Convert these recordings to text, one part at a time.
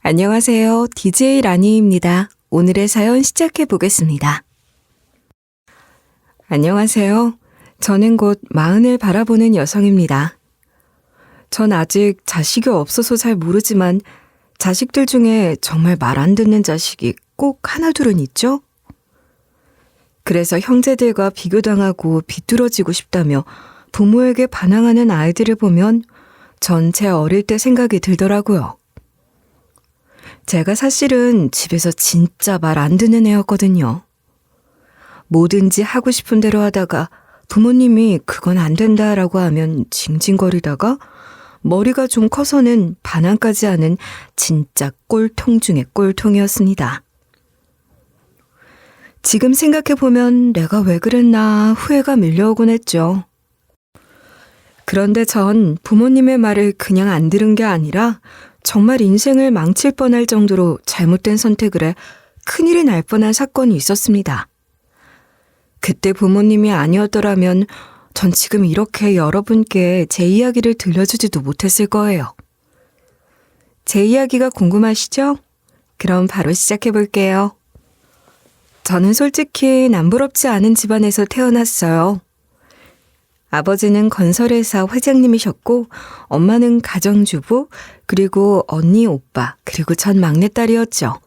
안녕하세요. DJ 라니입니다. 오늘의 사연 시작해 보겠습니다. 안녕하세요. 저는 곧 40을 바라보는 여성입니다. 전 아직 자식이 없어서 잘 모르지만 자식들 중에 정말 말 안 듣는 자식이 꼭 하나둘은 있죠? 그래서 형제들과 비교당하고 비뚤어지고 싶다며 부모에게 반항하는 아이들을 보면 전 제 어릴 때 생각이 들더라고요. 제가 사실은 집에서 진짜 말 안 듣는 애였거든요. 뭐든지 하고 싶은 대로 하다가 부모님이 그건 안 된다라고 하면 징징거리다가 머리가 좀 커서는 반항까지 하는 진짜 꼴통 중에 꼴통이었습니다. 지금 생각해보면 내가 왜 그랬나 후회가 밀려오곤 했죠. 그런데 전 부모님의 말을 그냥 안 들은 게 아니라 정말 인생을 망칠 뻔할 정도로 잘못된 선택을 해 큰일이 날 뻔한 사건이 있었습니다. 그때 부모님이 아니었더라면 전 지금 이렇게 여러분께 제 이야기를 들려주지도 못했을 거예요. 제 이야기가 궁금하시죠? 그럼 바로 시작해 볼게요. 저는 솔직히 남부럽지 않은 집안에서 태어났어요. 아버지는 건설회사 회장님이셨고 엄마는 가정주부, 그리고 언니, 오빠, 그리고 전 막내딸이었죠.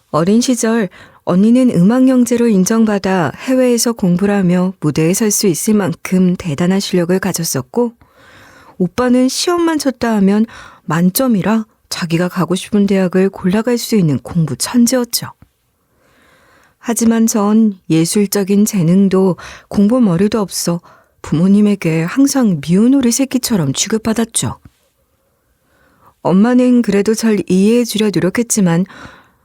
어린 시절 언니는 음악영재로 인정받아 해외에서 공부를 하며 무대에 설 수 있을 만큼 대단한 실력을 가졌었고 오빠는 시험만 쳤다 하면 만점이라 자기가 가고 싶은 대학을 골라갈 수 있는 공부 천재였죠. 하지만 전 예술적인 재능도 공부 머리도 없어 부모님에게 항상 미운 오리 새끼처럼 취급받았죠. 엄마는 그래도 절 이해해 주려 노력했지만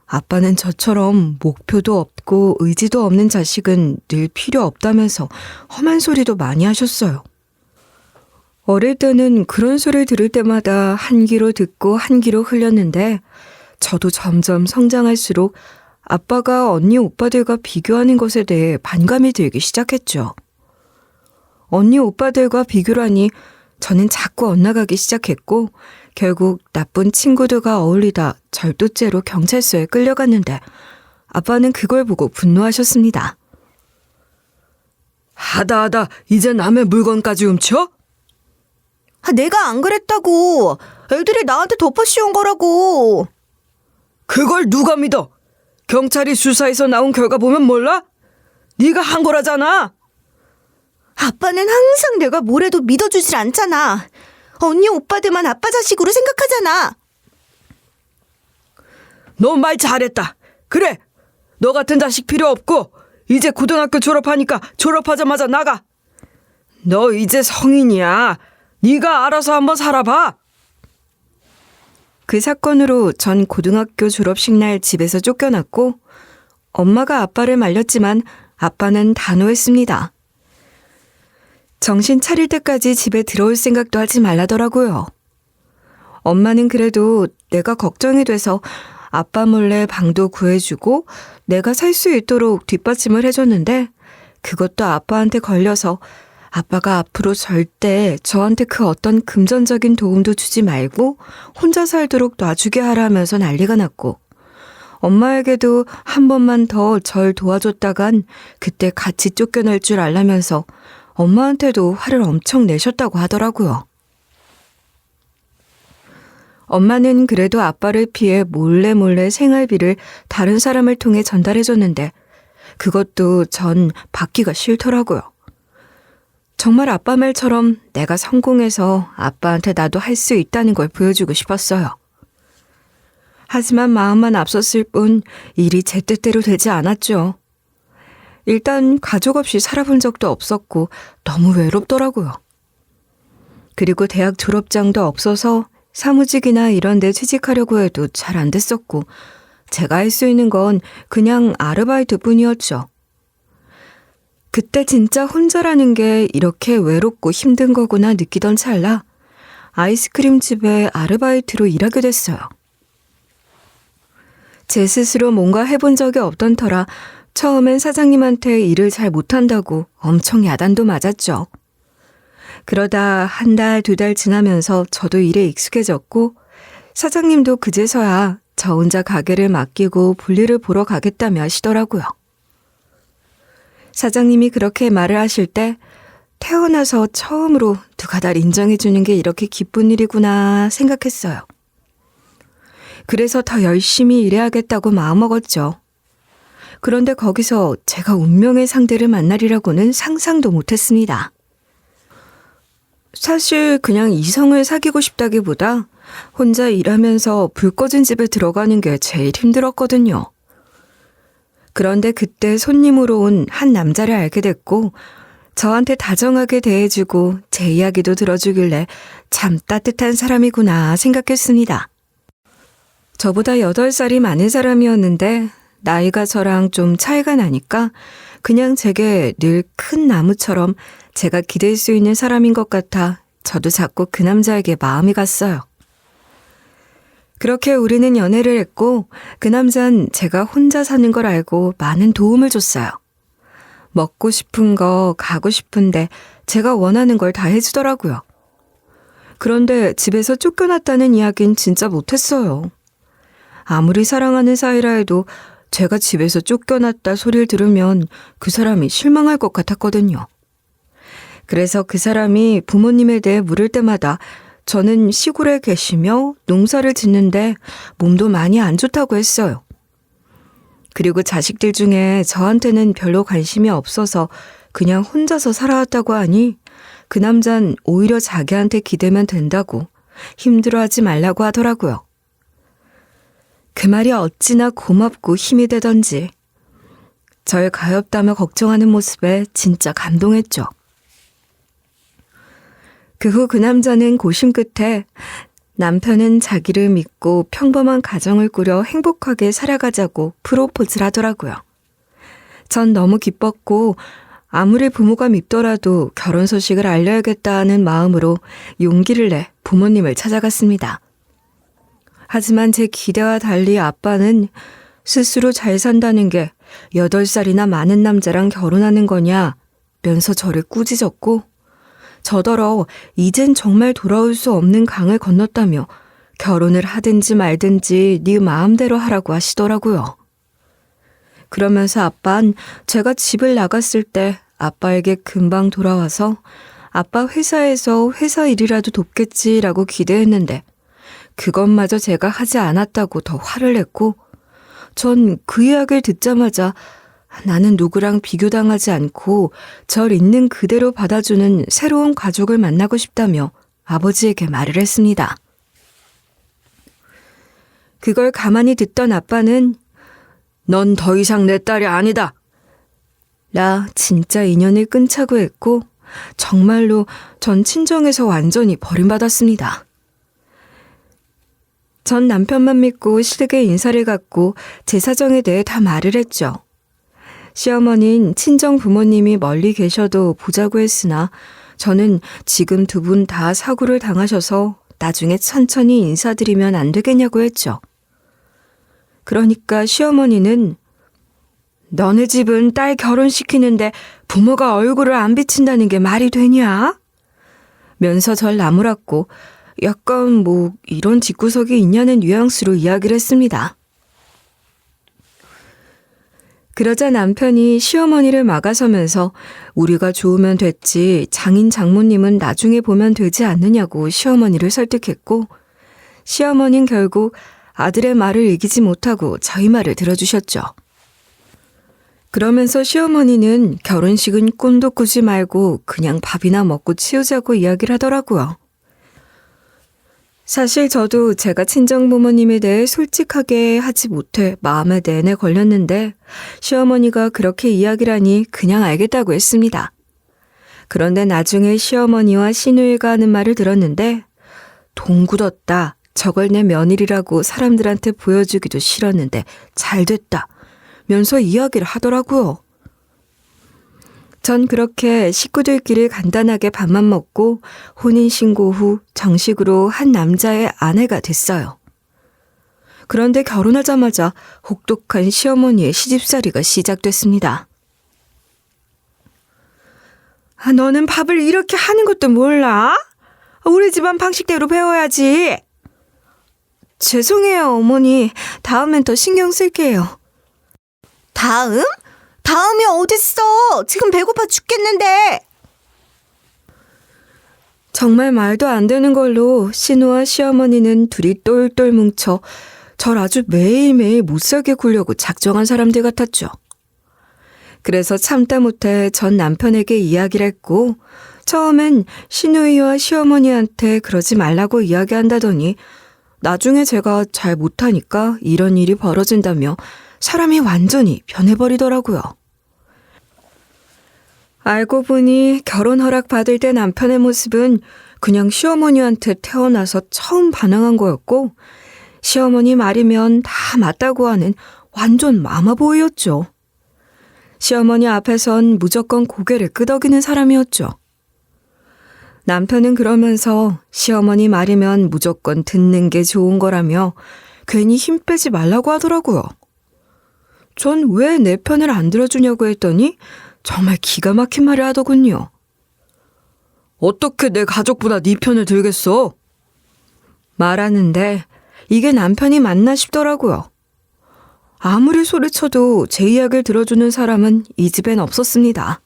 아빠는 저처럼 목표도 없고 의지도 없는 자식은 늘 필요 없다면서 험한 소리도 많이 하셨어요. 어릴 때는 그런 소리를 들을 때마다 한 귀로 듣고 한 귀로 흘렸는데 저도 점점 성장할수록 아빠가 언니 오빠들과 비교하는 것에 대해 반감이 들기 시작했죠. 언니 오빠들과 비교를 하니 저는 자꾸 엇나가기 시작했고 결국 나쁜 친구들과 어울리다 절도죄로 경찰서에 끌려갔는데 아빠는 그걸 보고 분노하셨습니다. 하다 이제 남의 물건까지 훔쳐? 내가 안 그랬다고. 애들이 나한테 덮어 씌운 거라고. 그걸 누가 믿어? 경찰이 수사해서 나온 결과 보면 몰라? 네가 한 거라잖아. 아빠는 항상 내가 뭐래도 믿어주질 않잖아. 언니 오빠들만 아빠 자식으로 생각하잖아. 너 말 잘했다. 그래, 너 같은 자식 필요 없고 이제 고등학교 졸업하니까 졸업하자마자 나가. 너 이제 성인이야. 네가 알아서 한번 살아봐. 그 사건으로 전 고등학교 졸업식 날 집에서 쫓겨났고 엄마가 아빠를 말렸지만 아빠는 단호했습니다. 정신 차릴 때까지 집에 들어올 생각도 하지 말라더라고요. 엄마는 그래도 내가 걱정이 돼서 아빠 몰래 방도 구해주고 내가 살 수 있도록 뒷받침을 해줬는데 그것도 아빠한테 걸려서 아빠가 앞으로 절대 저한테 그 어떤 금전적인 도움도 주지 말고 혼자 살도록 놔주게 하라면서 난리가 났고 엄마에게도 한 번만 더 절 도와줬다간 그때 같이 쫓겨날 줄 알라면서 엄마한테도 화를 엄청 내셨다고 하더라고요. 엄마는 그래도 아빠를 피해 몰래 생활비를 다른 사람을 통해 전달해줬는데 그것도 전 받기가 싫더라고요. 정말 아빠 말처럼 내가 성공해서 아빠한테 나도 할 수 있다는 걸 보여주고 싶었어요. 하지만 마음만 앞섰을 뿐 일이 제 뜻대로 되지 않았죠. 일단 가족 없이 살아본 적도 없었고 너무 외롭더라고요. 그리고 대학 졸업장도 없어서 사무직이나 이런 데 취직하려고 해도 잘 안 됐었고 제가 할 수 있는 건 그냥 아르바이트뿐이었죠. 그때 진짜 혼자라는 게 이렇게 외롭고 힘든 거구나 느끼던 찰나 아이스크림집에 아르바이트로 일하게 됐어요. 제 스스로 뭔가 해본 적이 없던 터라 처음엔 사장님한테 일을 잘 못한다고 엄청 야단도 맞았죠. 그러다 한 달, 두 달 지나면서 저도 일에 익숙해졌고 사장님도 그제서야 저 혼자 가게를 맡기고 볼일을 보러 가겠다며 하시더라고요. 사장님이 그렇게 말을 하실 때 태어나서 처음으로 누가 날 인정해주는 게 이렇게 기쁜 일이구나 생각했어요. 그래서 더 열심히 일해야겠다고 마음먹었죠. 그런데 거기서 제가 운명의 상대를 만나리라고는 상상도 못했습니다. 사실 그냥 이성을 사귀고 싶다기보다 혼자 일하면서 불 꺼진 집에 들어가는 게 제일 힘들었거든요. 그런데 그때 손님으로 온 한 남자를 알게 됐고 저한테 다정하게 대해주고 제 이야기도 들어주길래 참 따뜻한 사람이구나 생각했습니다. 저보다 8살이 많은 사람이었는데 나이가 저랑 좀 차이가 나니까 그냥 제게 늘 큰 나무처럼 제가 기댈 수 있는 사람인 것 같아 저도 자꾸 그 남자에게 마음이 갔어요. 그렇게 우리는 연애를 했고 그 남자는 제가 혼자 사는 걸 알고 많은 도움을 줬어요. 먹고 싶은 거, 가고 싶은데 제가 원하는 걸 다 해주더라고요. 그런데 집에서 쫓겨났다는 이야기는 진짜 못했어요. 아무리 사랑하는 사이라 해도 제가 집에서 쫓겨났다 소리를 들으면 그 사람이 실망할 것 같았거든요. 그래서 그 사람이 부모님에 대해 물을 때마다 저는 시골에 계시며 농사를 짓는데 몸도 많이 안 좋다고 했어요. 그리고 자식들 중에 저한테는 별로 관심이 없어서 그냥 혼자서 살아왔다고 하니 그 남잔 오히려 자기한테 기대면 된다고 힘들어하지 말라고 하더라고요. 그 말이 어찌나 고맙고 힘이 되던지 절 가엾다며 걱정하는 모습에 진짜 감동했죠. 그 후 그 남자는 고심 끝에 남편은 자기를 믿고 평범한 가정을 꾸려 행복하게 살아가자고 프로포즈를 하더라고요. 전 너무 기뻤고 아무리 부모가 밉더라도 결혼 소식을 알려야겠다는 마음으로 용기를 내 부모님을 찾아갔습니다. 하지만 제 기대와 달리 아빠는 스스로 잘 산다는 게 8살이나 많은 남자랑 결혼하는 거냐면서 저를 꾸짖었고 저더러 이젠 정말 돌아올 수 없는 강을 건넜다며 결혼을 하든지 말든지 네 마음대로 하라고 하시더라고요. 그러면서 아빠는 제가 집을 나갔을 때 아빠에게 금방 돌아와서 아빠 회사에서 회사 일이라도 돕겠지라고 기대했는데 그것마저 제가 하지 않았다고 더 화를 냈고 전 그 이야기를 듣자마자 나는 누구랑 비교당하지 않고 절 있는 그대로 받아주는 새로운 가족을 만나고 싶다며 아버지에게 말을 했습니다. 그걸 가만히 듣던 아빠는 넌 더 이상 내 딸이 아니다. 라 진짜 인연을 끊자고 했고 정말로 전 친정에서 완전히 버림받았습니다. 전 남편만 믿고 시댁에 인사를 갖고 제 사정에 대해 다 말을 했죠. 시어머니는 친정 부모님이 멀리 계셔도 보자고 했으나 저는 지금 두 분 다 사고를 당하셔서 나중에 천천히 인사드리면 안 되겠냐고 했죠. 그러니까 시어머니는 너네 집은 딸 결혼시키는데 부모가 얼굴을 안 비친다는 게 말이 되냐? 면서 절 나무랐고 약간 이런 집구석이 있냐는 뉘앙스로 이야기를 했습니다. 그러자 남편이 시어머니를 막아서면서 우리가 좋으면 됐지 장인 장모님은 나중에 보면 되지 않느냐고 시어머니를 설득했고 시어머니는 결국 아들의 말을 이기지 못하고 저희 말을 들어주셨죠. 그러면서 시어머니는 결혼식은 꿈도 꾸지 말고 그냥 밥이나 먹고 치우자고 이야기를 하더라고요. 사실 저도 제가 친정부모님에 대해 솔직하게 하지 못해 마음에 내내 걸렸는데 시어머니가 그렇게 이야기를 하니 그냥 알겠다고 했습니다. 그런데 나중에 시어머니와 시누이가 하는 말을 들었는데 돈 굳었다. 저걸 내 며느리라고 사람들한테 보여주기도 싫었는데 잘 됐다. 면서 이야기를 하더라고요. 전 그렇게 식구들끼리 간단하게 밥만 먹고 혼인신고 후 정식으로 한 남자의 아내가 됐어요. 그런데 결혼하자마자 혹독한 시어머니의 시집살이가 시작됐습니다. 너는 밥을 이렇게 하는 것도 몰라? 우리 집안 방식대로 배워야지. 죄송해요, 어머니. 다음엔 더 신경 쓸게요. 다음? 다음이 어딨어? 지금 배고파 죽겠는데. 정말 말도 안 되는 걸로 신우와 시어머니는 둘이 똘똘 뭉쳐 절 아주 매일매일 못살게 굴려고 작정한 사람들 같았죠. 그래서 참다 못해 전 남편에게 이야기를 했고 처음엔 시누이와 시어머니한테 그러지 말라고 이야기한다더니 나중에 제가 잘 못하니까 이런 일이 벌어진다며 사람이 완전히 변해버리더라고요. 알고 보니 결혼 허락 받을 때 남편의 모습은 그냥 시어머니한테 태어나서 처음 반항한 거였고 시어머니 말이면 다 맞다고 하는 완전 마마보이였죠. 시어머니 앞에선 무조건 고개를 끄덕이는 사람이었죠. 남편은 그러면서 시어머니 말이면 무조건 듣는 게 좋은 거라며 괜히 힘 빼지 말라고 하더라고요. 전 왜 내 편을 안 들어주냐고 했더니 정말 기가 막힌 말을 하더군요. 어떻게 내 가족보다 네 편을 들겠어? 말하는데 이게 남편이 맞나 싶더라고요. 아무리 소리쳐도 제 이야기를 들어주는 사람은 이 집엔 없었습니다.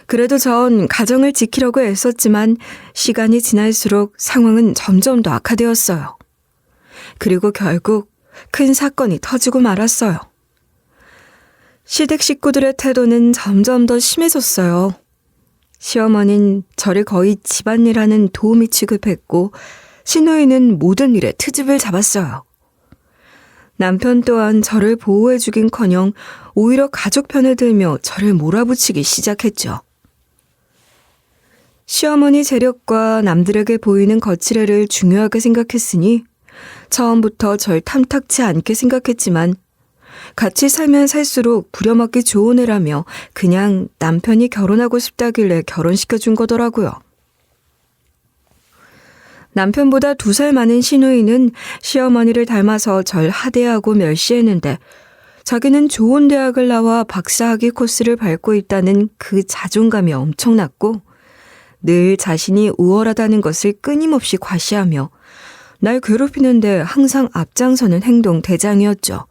그래도 전 가정을 지키려고 애썼지만 시간이 지날수록 상황은 점점 더 악화되었어요. 그리고 결국 큰 사건이 터지고 말았어요. 시댁 식구들의 태도는 점점 더 심해졌어요. 시어머니는 저를 거의 집안일하는 도우미 취급했고 시누이는 모든 일에 트집을 잡았어요. 남편 또한 저를 보호해주긴커녕 오히려 가족 편을 들며 저를 몰아붙이기 시작했죠. 시어머니 재력과 남들에게 보이는 거칠애를 중요하게 생각했으니 처음부터 절 탐탁치 않게 생각했지만 같이 살면 살수록 부려먹기 좋은 애라며 그냥 남편이 결혼하고 싶다길래 결혼시켜준 거더라고요. 남편보다 2살 많은 시누이는 시어머니를 닮아서 절 하대하고 멸시했는데 자기는 좋은 대학을 나와 박사학위 코스를 밟고 있다는 그 자존감이 엄청났고 늘 자신이 우월하다는 것을 끊임없이 과시하며 날 괴롭히는데 항상 앞장서는 행동 대장이었죠.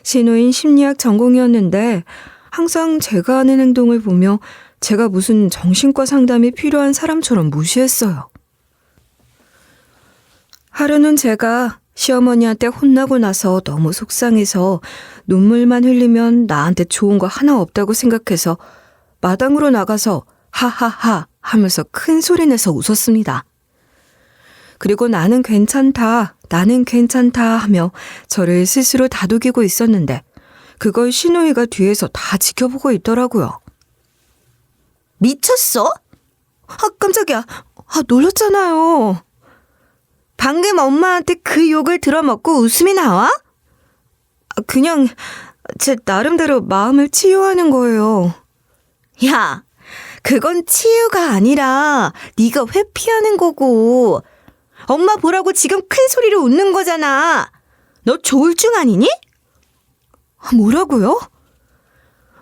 시누인 심리학 전공이었는데 항상 제가 하는 행동을 보며 제가 무슨 정신과 상담이 필요한 사람처럼 무시했어요. 하루는 제가 시어머니한테 혼나고 나서 너무 속상해서 눈물만 흘리면 나한테 좋은 거 하나 없다고 생각해서 마당으로 나가서 하하하 하면서 큰 소리 내서 웃었습니다. 그리고 나는 괜찮다 하며 저를 스스로 다독이고 있었는데 그걸 시누이가 뒤에서 다 지켜보고 있더라고요. 미쳤어? 깜짝이야. 놀랐잖아요. 방금 엄마한테 그 욕을 들어먹고 웃음이 나와? 그냥 제 나름대로 마음을 치유하는 거예요. 야, 그건 치유가 아니라 네가 회피하는 거고 엄마 보라고 지금 큰 소리로 웃는 거잖아. 너 조울증 아니니? 뭐라고요?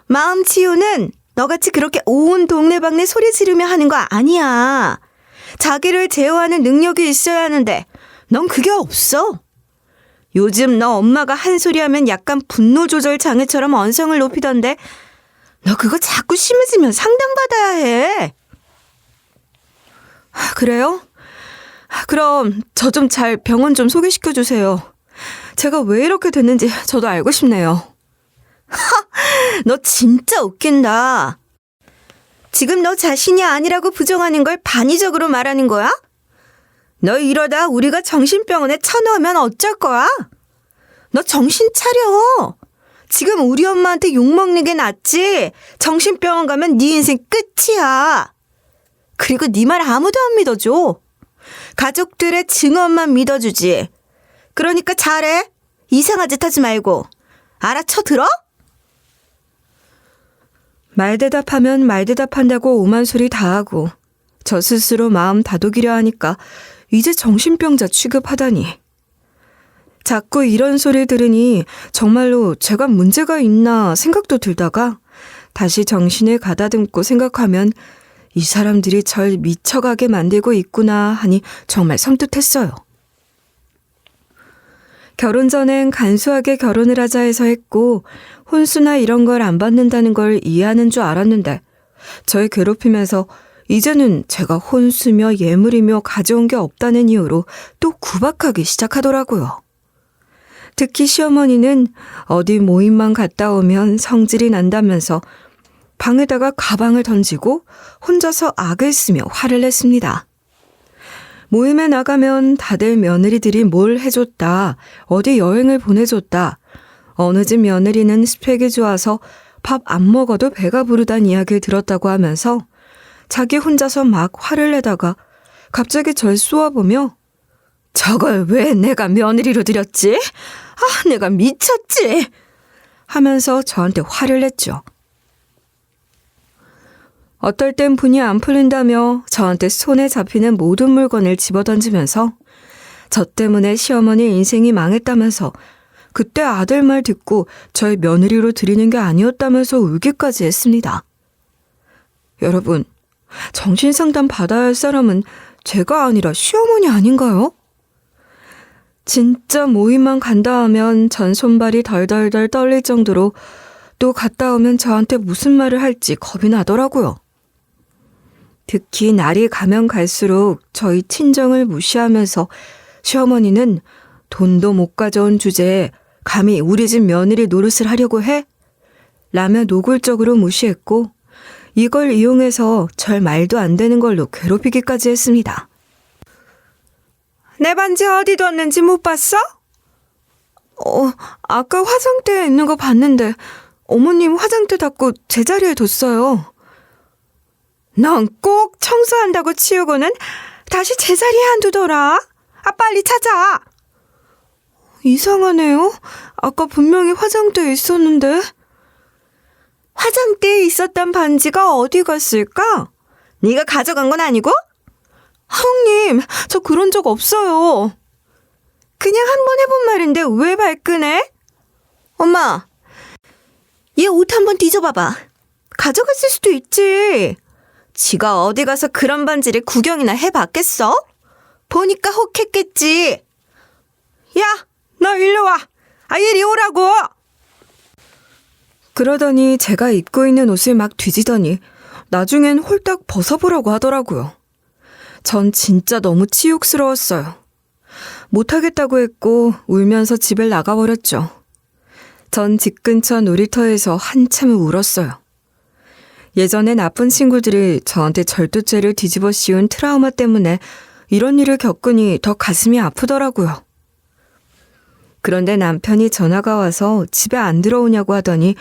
마음 치유는 너같이 그렇게 온 동네방네 소리 지르며 하는 거 아니야. 자기를 제어하는 능력이 있어야 하는데 넌 그게 없어. 요즘 너 엄마가 한 소리 하면 약간 분노 조절 장애처럼 언성을 높이던데 너 그거 자꾸 심해지면 상담받아야 해. 그래요? 그럼 저 좀 잘 병원 좀 소개시켜 주세요. 제가 왜 이렇게 됐는지 저도 알고 싶네요. 너 진짜 웃긴다. 지금 너 자신이 아니라고 부정하는 걸 반의적으로 말하는 거야? 너 이러다 우리가 정신병원에 쳐넣으면 어쩔 거야? 너 정신 차려. 지금 우리 엄마한테 욕먹는 게 낫지. 정신병원 가면 네 인생 끝이야. 그리고 네 말 아무도 안 믿어줘. 가족들의 증언만 믿어주지. 그러니까 잘해. 이상한 짓 하지 말고. 알아쳐 들어? 말대답하면 말대답한다고 오만 소리 다 하고 저 스스로 마음 다독이려 하니까 이제 정신병자 취급하다니. 자꾸 이런 소리 들으니 정말로 제가 문제가 있나 생각도 들다가 다시 정신을 가다듬고 생각하면 이 사람들이 절 미쳐가게 만들고 있구나 하니 정말 섬뜩했어요. 결혼 전엔 간소하게 결혼을 하자 해서 했고 혼수나 이런 걸 안 받는다는 걸 이해하는 줄 알았는데 절 괴롭히면서 이제는 제가 혼수며 예물이며 가져온 게 없다는 이유로 또 구박하기 시작하더라고요. 특히 시어머니는 어디 모임만 갔다 오면 성질이 난다면서 방에다가 가방을 던지고 혼자서 악을 쓰며 화를 냈습니다. 모임에 나가면 다들 며느리들이 뭘 해줬다, 어디 여행을 보내줬다, 어느 집 며느리는 스펙이 좋아서 밥 안 먹어도 배가 부르다는 이야기를 들었다고 하면서 자기 혼자서 막 화를 내다가 갑자기 절 쏘아보며 저걸 왜 내가 며느리로 들였지? 아, 내가 미쳤지? 하면서 저한테 화를 냈죠. 어떨 땐 분이 안 풀린다며 저한테 손에 잡히는 모든 물건을 집어던지면서 저 때문에 시어머니 인생이 망했다면서 그때 아들 말 듣고 절 며느리로 들이는 게 아니었다면서 울기까지 했습니다. 여러분, 정신상담 받아야 할 사람은 제가 아니라 시어머니 아닌가요? 진짜 모임만 간다 하면 전 손발이 덜덜덜 떨릴 정도로 또 갔다 오면 저한테 무슨 말을 할지 겁이 나더라고요. 특히 날이 가면 갈수록 저희 친정을 무시하면서 시어머니는 돈도 못 가져온 주제에 감히 우리 집 며느리 노릇을 하려고 해? 라며 노골적으로 무시했고 이걸 이용해서 절 말도 안 되는 걸로 괴롭히기까지 했습니다. 내 반지 어디 뒀는지 못 봤어? 아까 화장대에 있는 거 봤는데 어머님 화장대 닫고 제자리에 뒀어요. 넌 꼭 청소한다고 치우고는 다시 제자리에 안 두더라. 아, 빨리 찾아. 이상하네요. 아까 분명히 화장대에 있었는데. 화장대에 있었던 반지가 어디 갔을까? 네가 가져간 건 아니고? 형님, 저 그런 적 없어요. 그냥 한 번 해본 말인데 왜 발끈해? 엄마, 얘 옷 한번 뒤져봐봐. 가져갔을 수도 있지. 지가 어디 가서 그런 반지를 구경이나 해봤겠어? 보니까 혹했겠지. 야, 너 일로 와. 아, 이리 오라고. 그러더니 제가 입고 있는 옷을 막 뒤지더니 나중엔 홀딱 벗어보라고 하더라고요. 전 진짜 너무 치욕스러웠어요. 못하겠다고 했고 울면서 집을 나가버렸죠. 전 집 근처 놀이터에서 한참을 울었어요. 예전에 나쁜 친구들이 저한테 절도죄를 뒤집어 씌운 트라우마 때문에 이런 일을 겪으니 더 가슴이 아프더라고요. 그런데 남편이 전화가 와서 집에 안 들어오냐고 하더니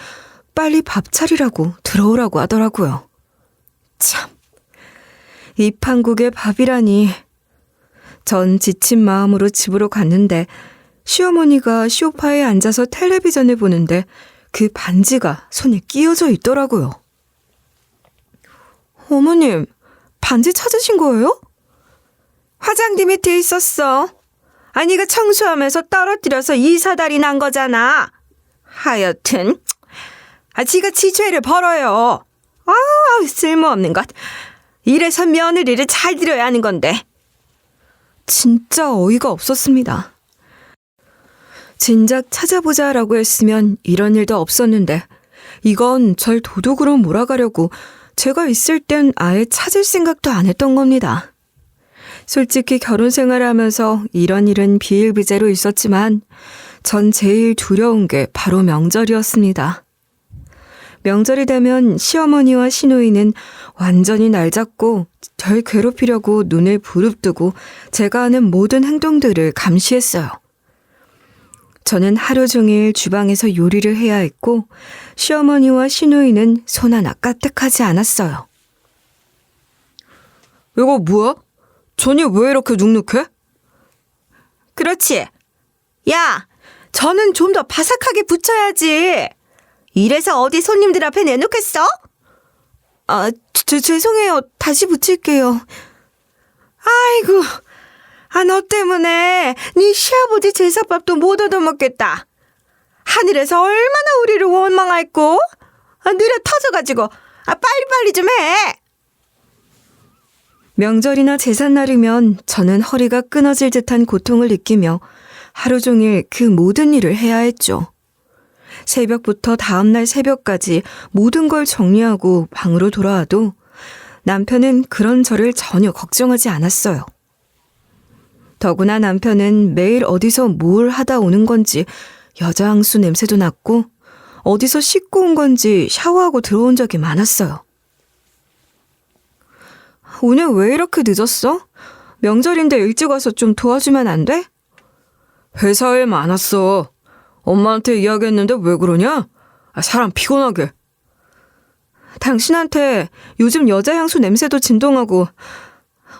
빨리 밥 차리라고 들어오라고 하더라고요. 참, 이 판국의 밥이라니. 전 지친 마음으로 집으로 갔는데 시어머니가 소파에 앉아서 텔레비전을 보는데 그 반지가 손에 끼어져 있더라고요. 어머님, 반지 찾으신 거예요? 화장대 밑에 있었어. 아니가 청소하면서 떨어뜨려서 이 사달이 난 거잖아. 하여튼 지가 지 죄를 벌어요. 쓸모없는 것. 이래서 며느리를 잘 들여야 하는 건데. 진짜 어이가 없었습니다. 진작 찾아보자라고 했으면 이런 일도 없었는데 이건 절 도둑으로 몰아가려고 제가 있을 땐 아예 찾을 생각도 안 했던 겁니다. 솔직히 결혼 생활을 하면서 이런 일은 비일비재로 있었지만 전 제일 두려운 게 바로 명절이었습니다. 명절이 되면 시어머니와 시누이는 완전히 날 잡고 절 괴롭히려고 눈을 부릅뜨고 제가 하는 모든 행동들을 감시했어요. 저는 하루 종일 주방에서 요리를 해야 했고 시어머니와 시누이는 손 하나 까딱하지 않았어요. 이거 뭐야? 전이 왜 이렇게 눅눅해? 그렇지. 야, 저는 좀 더 바삭하게 붙여야지. 이래서 어디 손님들 앞에 내놓겠어? 죄송해요. 다시 붙일게요. 아이고, 너 때문에 네 시아버지 제사밥도 못 얻어먹겠다. 하늘에서 얼마나 우리를 원망할꼬? 느려 터져가지고 빨리빨리 좀 해. 명절이나 제삿날이면 저는 허리가 끊어질 듯한 고통을 느끼며 하루 종일 그 모든 일을 해야 했죠. 새벽부터 다음날 새벽까지 모든 걸 정리하고 방으로 돌아와도 남편은 그런 저를 전혀 걱정하지 않았어요. 더구나 남편은 매일 어디서 뭘 하다 오는 건지 여자 향수 냄새도 났고 어디서 씻고 온 건지 샤워하고 들어온 적이 많았어요. 오늘 왜 이렇게 늦었어? 명절인데 일찍 와서 좀 도와주면 안 돼? 회사 일 많았어. 엄마한테 이야기했는데 왜 그러냐? 사람 피곤하게. 당신한테 요즘 여자 향수 냄새도 진동하고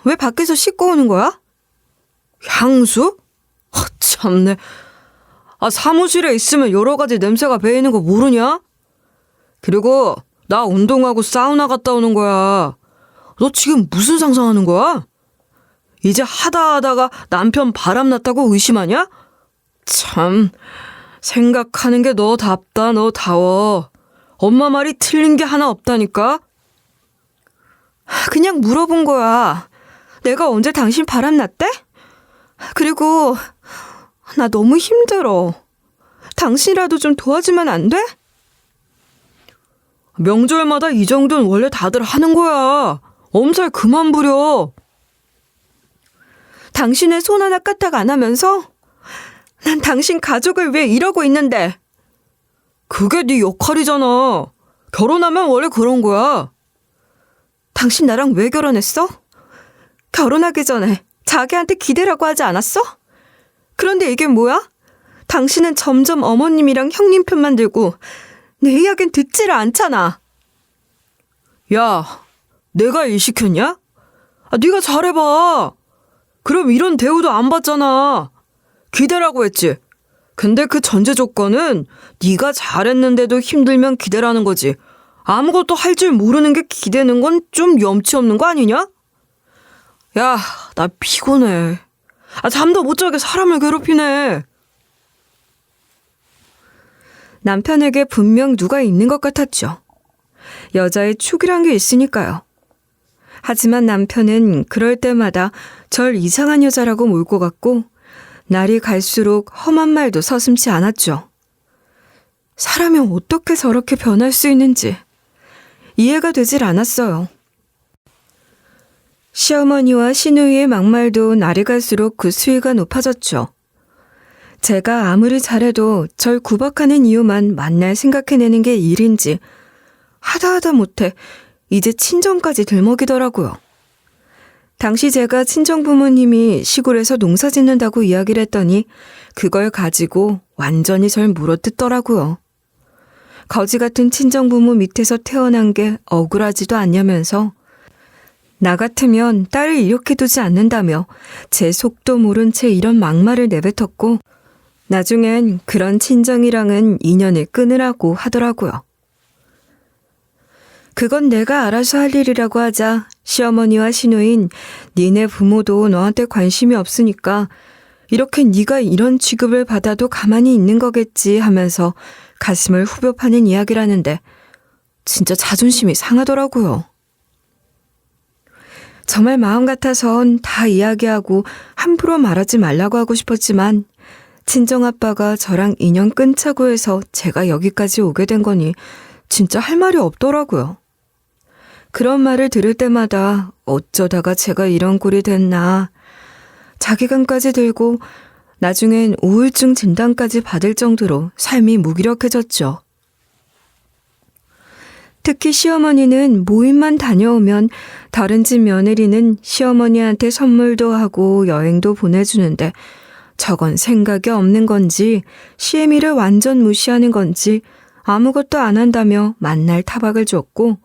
왜 밖에서 씻고 오는 거야? 향수? 참네. 사무실에 있으면 여러 가지 냄새가 배이는 거 모르냐? 그리고 나 운동하고 사우나 갔다 오는 거야. 너 지금 무슨 상상하는 거야? 이제 하다가 남편 바람났다고 의심하냐? 참, 생각하는 게 너답다, 너다워. 엄마 말이 틀린 게 하나 없다니까? 그냥 물어본 거야. 내가 언제 당신 바람났대? 그리고 나 너무 힘들어. 당신이라도 좀 도와주면 안 돼? 명절마다 이 정도는 원래 다들 하는 거야. 엄살 그만 부려. 당신은 손 하나 까딱 안 하면서 난 당신 가족을 위해 이러고 있는데. 그게 네 역할이잖아. 결혼하면 원래 그런 거야. 당신 나랑 왜 결혼했어? 결혼하기 전에 자기한테 기대라고 하지 않았어? 그런데 이게 뭐야? 당신은 점점 어머님이랑 형님 편만 들고 내 이야기는 듣지를 않잖아. 야, 내가 일 시켰냐? 네가 잘해봐. 그럼 이런 대우도 안 받잖아. 기대라고 했지. 근데 그 전제 조건은 네가 잘했는데도 힘들면 기대라는 거지. 아무것도 할 줄 모르는 게 기대는 건 좀 염치 없는 거 아니냐? 야, 나 피곤해. 잠도 못 자게 사람을 괴롭히네. 남편에게 분명 누가 있는 것 같았죠. 여자의 축이란 게 있으니까요. 하지만 남편은 그럴 때마다 절 이상한 여자라고 몰고 갔고 날이 갈수록 험한 말도 서슴지 않았죠. 사람이 어떻게 저렇게 변할 수 있는지 이해가 되질 않았어요. 시어머니와 시누이의 막말도 날이 갈수록 그 수위가 높아졌죠. 제가 아무리 잘해도 절 구박하는 이유만 만날 생각해내는 게 일인지 하다 못해 이제 친정까지 들먹이더라고요. 당시 제가 친정부모님이 시골에서 농사 짓는다고 이야기를 했더니 그걸 가지고 완전히 절 물어뜯더라고요. 거지 같은 친정부모 밑에서 태어난 게 억울하지도 않냐면서 나 같으면 딸을 이렇게 두지 않는다며 제 속도 모른 채 이런 막말을 내뱉었고 나중엔 그런 친정이랑은 인연을 끊으라고 하더라고요. 그건 내가 알아서 할 일이라고 하자 시어머니와 시누인 니네 부모도 너한테 관심이 없으니까 이렇게 네가 이런 취급을 받아도 가만히 있는 거겠지 하면서 가슴을 후벼 파는 이야기라는데 진짜 자존심이 상하더라고요. 정말 마음 같아선 다 이야기하고 함부로 말하지 말라고 하고 싶었지만 친정아빠가 저랑 인연 끊자고 해서 제가 여기까지 오게 된 거니 진짜 할 말이 없더라고요. 그런 말을 들을 때마다 어쩌다가 제가 이런 꼴이 됐나 자괴감까지 들고 나중엔 우울증 진단까지 받을 정도로 삶이 무기력해졌죠. 특히 시어머니는 모임만 다녀오면 다른 집 며느리는 시어머니한테 선물도 하고 여행도 보내주는데 저건 생각이 없는 건지 시애미를 완전 무시하는 건지 아무것도 안 한다며 만날 타박을 줬고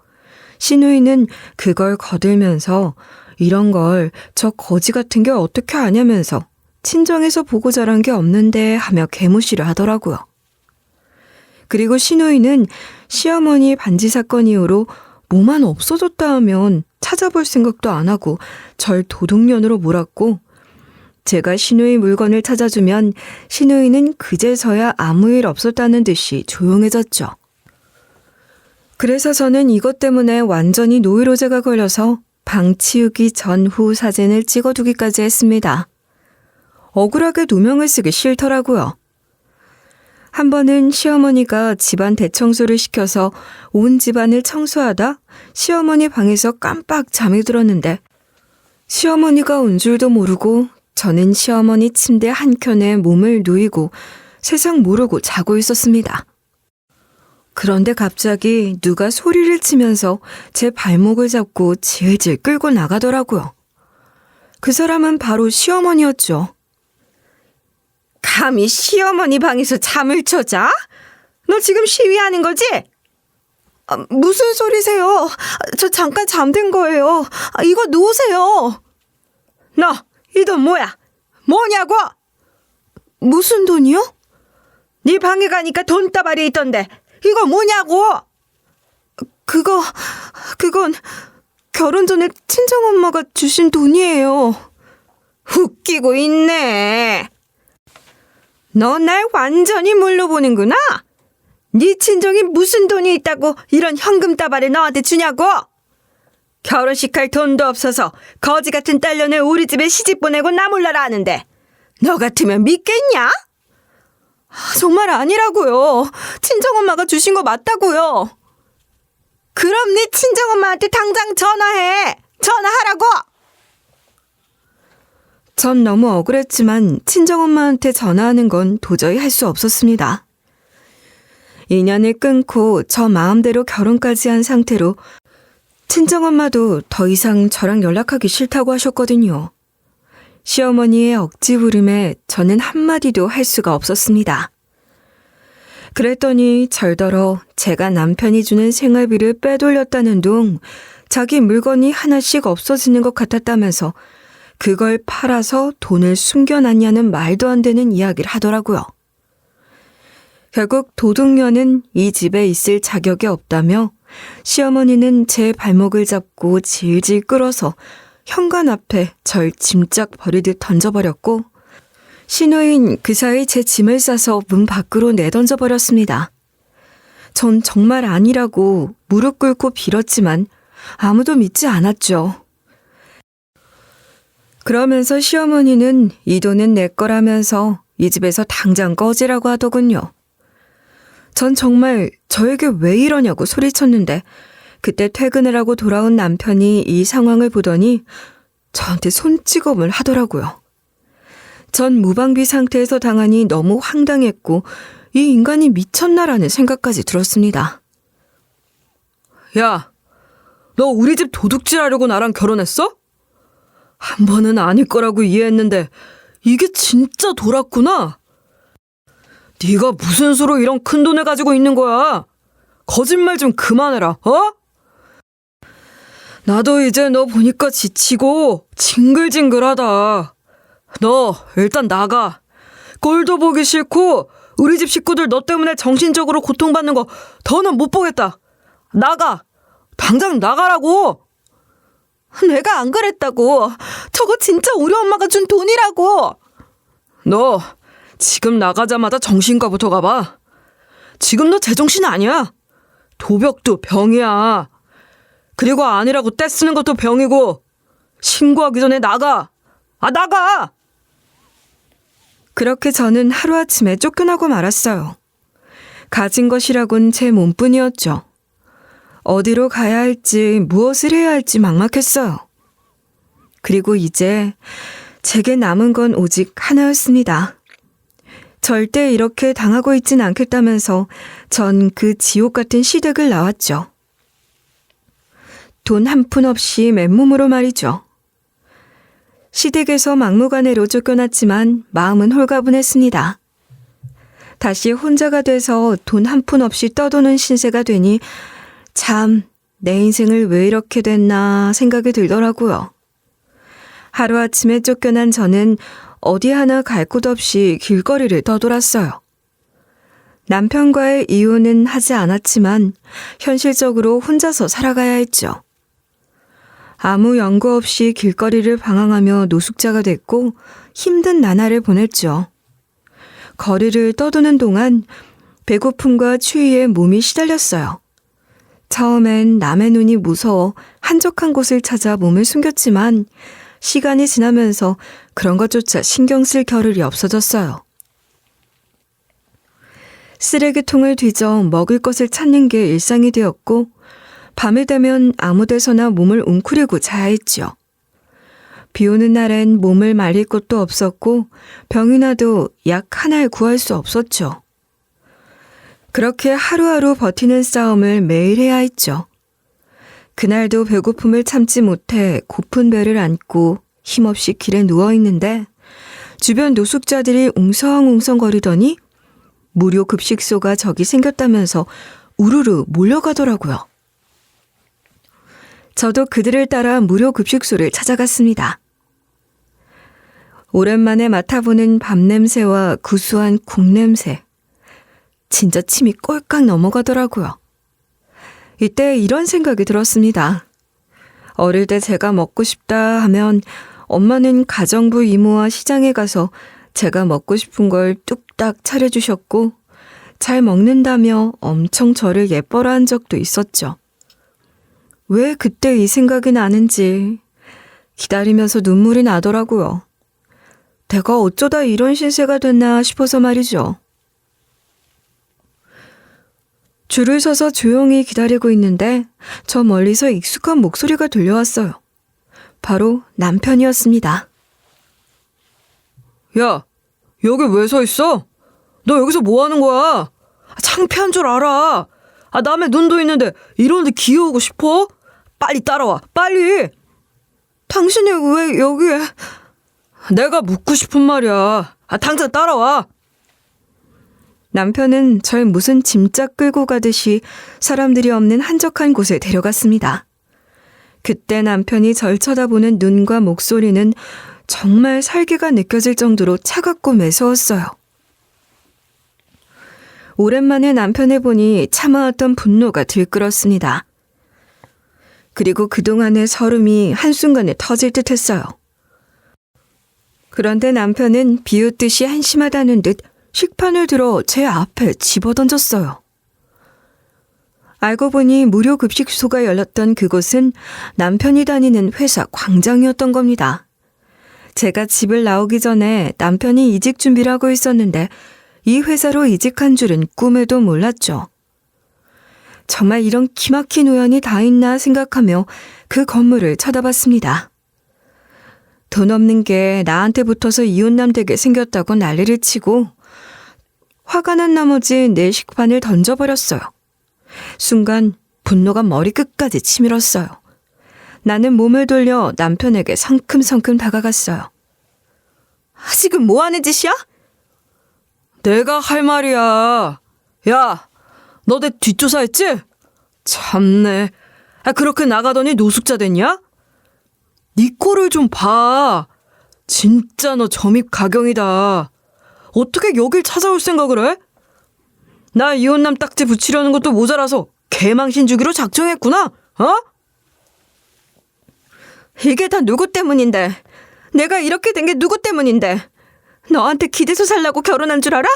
시누이는 그걸 거들면서 이런 걸 저 거지 같은 게 어떻게 아냐면서 친정에서 보고 자란 게 없는데 하며 개무시를 하더라고요. 그리고 시누이는 시어머니 반지 사건 이후로 뭐만 없어졌다 하면 찾아볼 생각도 안 하고 절 도둑년으로 몰았고 제가 시누이 물건을 찾아주면 시누이는 그제서야 아무 일 없었다는 듯이 조용해졌죠. 그래서 저는 이것 때문에 완전히 노이로제가 걸려서 방 치우기 전후 사진을 찍어두기까지 했습니다. 억울하게 누명을 쓰기 싫더라고요. 한 번은 시어머니가 집안 대청소를 시켜서 온 집안을 청소하다 시어머니 방에서 깜빡 잠이 들었는데 시어머니가 온 줄도 모르고 저는 시어머니 침대 한켠에 몸을 누이고 세상 모르고 자고 있었습니다. 그런데 갑자기 누가 소리를 치면서 제 발목을 잡고 질질 끌고 나가더라고요. 그 사람은 바로 시어머니였죠. 감히 시어머니 방에서 잠을 쳐자? 너 지금 시위하는 거지? 무슨 소리세요? 저 잠깐 잠든 거예요. 이거 놓으세요. 너, 이 돈 뭐야? 뭐냐고? 무슨 돈이요? 네 방에 가니까 돈다발이 있던데 이거 뭐냐고? 그건 결혼 전에 친정엄마가 주신 돈이에요. 웃기고 있네. 너 날 완전히 뭘로 보는구나? 네 친정이 무슨 돈이 있다고 이런 현금 다발을 너한테 주냐고? 결혼식 할 돈도 없어서 거지 같은 딸년을 우리 집에 시집 보내고 나 몰라라 하는데 너 같으면 믿겠냐? 정말 아니라고요. 친정엄마가 주신 거 맞다고요. 그럼 네 친정엄마한테 당장 전화해. 전화하라고. 전 너무 억울했지만 친정엄마한테 전화하는 건 도저히 할 수 없었습니다. 인연을 끊고 저 마음대로 결혼까지 한 상태로 친정엄마도 더 이상 저랑 연락하기 싫다고 하셨거든요. 시어머니의 억지 부름에 저는 한마디도 할 수가 없었습니다. 그랬더니 절더러 제가 남편이 주는 생활비를 빼돌렸다는 둥 자기 물건이 하나씩 없어지는 것 같았다면서 그걸 팔아서 돈을 숨겨놨냐는 말도 안 되는 이야기를 하더라고요. 결국 도둑년은 이 집에 있을 자격이 없다며 시어머니는 제 발목을 잡고 질질 끌어서 현관 앞에 절 짐짝 버리듯 던져버렸고 시누인 그 사이 제 짐을 싸서 문 밖으로 내던져버렸습니다. 전 정말 아니라고 무릎 꿇고 빌었지만 아무도 믿지 않았죠. 그러면서 시어머니는 이 돈은 내 거라면서 이 집에서 당장 꺼지라고 하더군요. 전 정말 저에게 왜 이러냐고 소리쳤는데 그때 퇴근을 하고 돌아온 남편이 이 상황을 보더니 저한테 손찌검을 하더라고요. 전 무방비 상태에서 당하니 너무 황당했고 이 인간이 미쳤나라는 생각까지 들었습니다. 야, 너 우리 집 도둑질하려고 나랑 결혼했어? 한 번은 아닐 거라고 이해했는데 이게 진짜 돌았구나. 네가 무슨 수로 이런 큰 돈을 가지고 있는 거야? 거짓말 좀 그만해라, 어? 나도 이제 너 보니까 지치고 징글징글하다. 너 일단 나가. 꼴도 보기 싫고 우리 집 식구들 너 때문에 정신적으로 고통받는 거 더는 못 보겠다. 나가. 당장 나가라고. 내가 안 그랬다고. 저거 진짜 우리 엄마가 준 돈이라고. 너 지금 나가자마자 정신과부터 가봐. 지금 너 제정신 아니야. 도벽도 병이야. 그리고 아니라고 떼쓰는 것도 병이고. 신고하기 전에 나가. 나가! 그렇게 저는 하루아침에 쫓겨나고 말았어요. 가진 것이라곤 제 몸뿐이었죠. 어디로 가야 할지 무엇을 해야 할지 막막했어요. 그리고 이제 제게 남은 건 오직 하나였습니다. 절대 이렇게 당하고 있진 않겠다면서 전 그 지옥 같은 시댁을 나왔죠. 돈 한 푼 없이 맨몸으로 말이죠. 시댁에서 막무가내로 쫓겨났지만 마음은 홀가분했습니다. 다시 혼자가 돼서 돈 한 푼 없이 떠도는 신세가 되니 참 내 인생을 왜 이렇게 됐나 생각이 들더라고요. 하루아침에 쫓겨난 저는 어디 하나 갈 곳 없이 길거리를 떠돌았어요. 남편과의 이혼은 하지 않았지만 현실적으로 혼자서 살아가야 했죠. 아무 연고 없이 길거리를 방황하며 노숙자가 됐고 힘든 나날을 보냈죠. 거리를 떠도는 동안 배고픔과 추위에 몸이 시달렸어요. 처음엔 남의 눈이 무서워 한적한 곳을 찾아 몸을 숨겼지만 시간이 지나면서 그런 것조차 신경 쓸 겨를이 없어졌어요. 쓰레기통을 뒤져 먹을 것을 찾는 게 일상이 되었고 밤이 되면 아무 데서나 몸을 웅크리고 자야 했지요. 비 오는 날엔 몸을 말릴 곳도 없었고 병이 나도 약 하나를 구할 수 없었죠. 그렇게 하루하루 버티는 싸움을 매일 해야 했죠. 그날도 배고픔을 참지 못해 고픈 배를 안고 힘없이 길에 누워있는데 주변 노숙자들이 웅성웅성거리더니 무료 급식소가 저기 생겼다면서 우르르 몰려가더라고요. 저도 그들을 따라 무료 급식소를 찾아갔습니다. 오랜만에 맡아보는 밥 냄새와 구수한 국 냄새. 진짜 침이 꼴깍 넘어가더라고요. 이때 이런 생각이 들었습니다. 어릴 때 제가 먹고 싶다 하면 엄마는 가정부 이모와 시장에 가서 제가 먹고 싶은 걸 뚝딱 차려주셨고 잘 먹는다며 엄청 저를 예뻐라 한 적도 있었죠. 왜 그때 이 생각이 나는지 기다리면서 눈물이 나더라고요. 내가 어쩌다 이런 신세가 됐나 싶어서 말이죠. 줄을 서서 조용히 기다리고 있는데 저 멀리서 익숙한 목소리가 들려왔어요. 바로 남편이었습니다. 야, 여기 왜 서 있어? 너 여기서 뭐 하는 거야? 창피한 줄 알아. 남의 눈도 있는데 이런데 기어오고 싶어? 빨리 따라와, 빨리. 당신이 왜 여기에? 내가 묻고 싶은 말이야. 당장 따라와. 남편은 절 무슨 짐짝 끌고 가듯이 사람들이 없는 한적한 곳에 데려갔습니다. 그때 남편이 절 쳐다보는 눈과 목소리는 정말 살기가 느껴질 정도로 차갑고 매서웠어요. 오랜만에 남편을 보니 참아왔던 분노가 들끓었습니다. 그리고 그동안의 서름이 한순간에 터질 듯 했어요. 그런데 남편은 비웃듯이 한심하다는 듯 식판을 들어 제 앞에 집어던졌어요. 알고 보니 무료 급식소가 열렸던 그곳은 남편이 다니는 회사 광장이었던 겁니다. 제가 집을 나오기 전에 남편이 이직 준비를 하고 있었는데 이 회사로 이직한 줄은 꿈에도 몰랐죠. 정말 이런 기막힌 우연이 다 있나 생각하며 그 건물을 쳐다봤습니다. 돈 없는 게 나한테 붙어서 이웃남 되게 생겼다고 난리를 치고 화가 난 나머지 내 식판을 던져버렸어요. 순간 분노가 머리끝까지 치밀었어요. 나는 몸을 돌려 남편에게 성큼성큼 다가갔어요. 지금 뭐 하는 짓이야? 내가 할 말이야. 야, 너 내 뒷조사했지? 참네. 그렇게 나가더니 노숙자 됐냐? 네 꼴을 좀 봐. 진짜 너 점입 가경이다. 어떻게 여길 찾아올 생각을 해? 나 이웃남 딱지 붙이려는 것도 모자라서 개망신 주기로 작정했구나. 어? 이게 다 누구 때문인데? 내가 이렇게 된 게 누구 때문인데? 너한테 기대서 살라고 결혼한 줄 알아?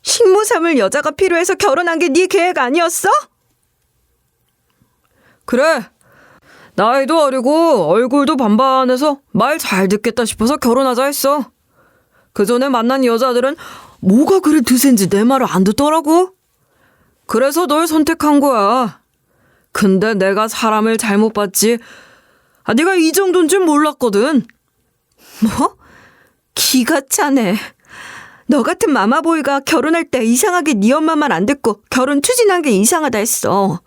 식모 삼을 여자가 필요해서 결혼한 게 네 계획 아니었어? 그래. 나이도 어리고 얼굴도 반반해서 말 잘 듣겠다 싶어서 결혼하자 했어. 그 전에 만난 여자들은 뭐가 그리 드센지 내 말을 안 듣더라고. 그래서 널 선택한 거야. 근데 내가 사람을 잘못 봤지. 네가 이 정도인 줄 몰랐거든. 뭐? 기가 차네. 너 같은 마마보이가 결혼할 때 이상하게 네 엄마 말 안 듣고 결혼 추진한 게 이상하다 했어.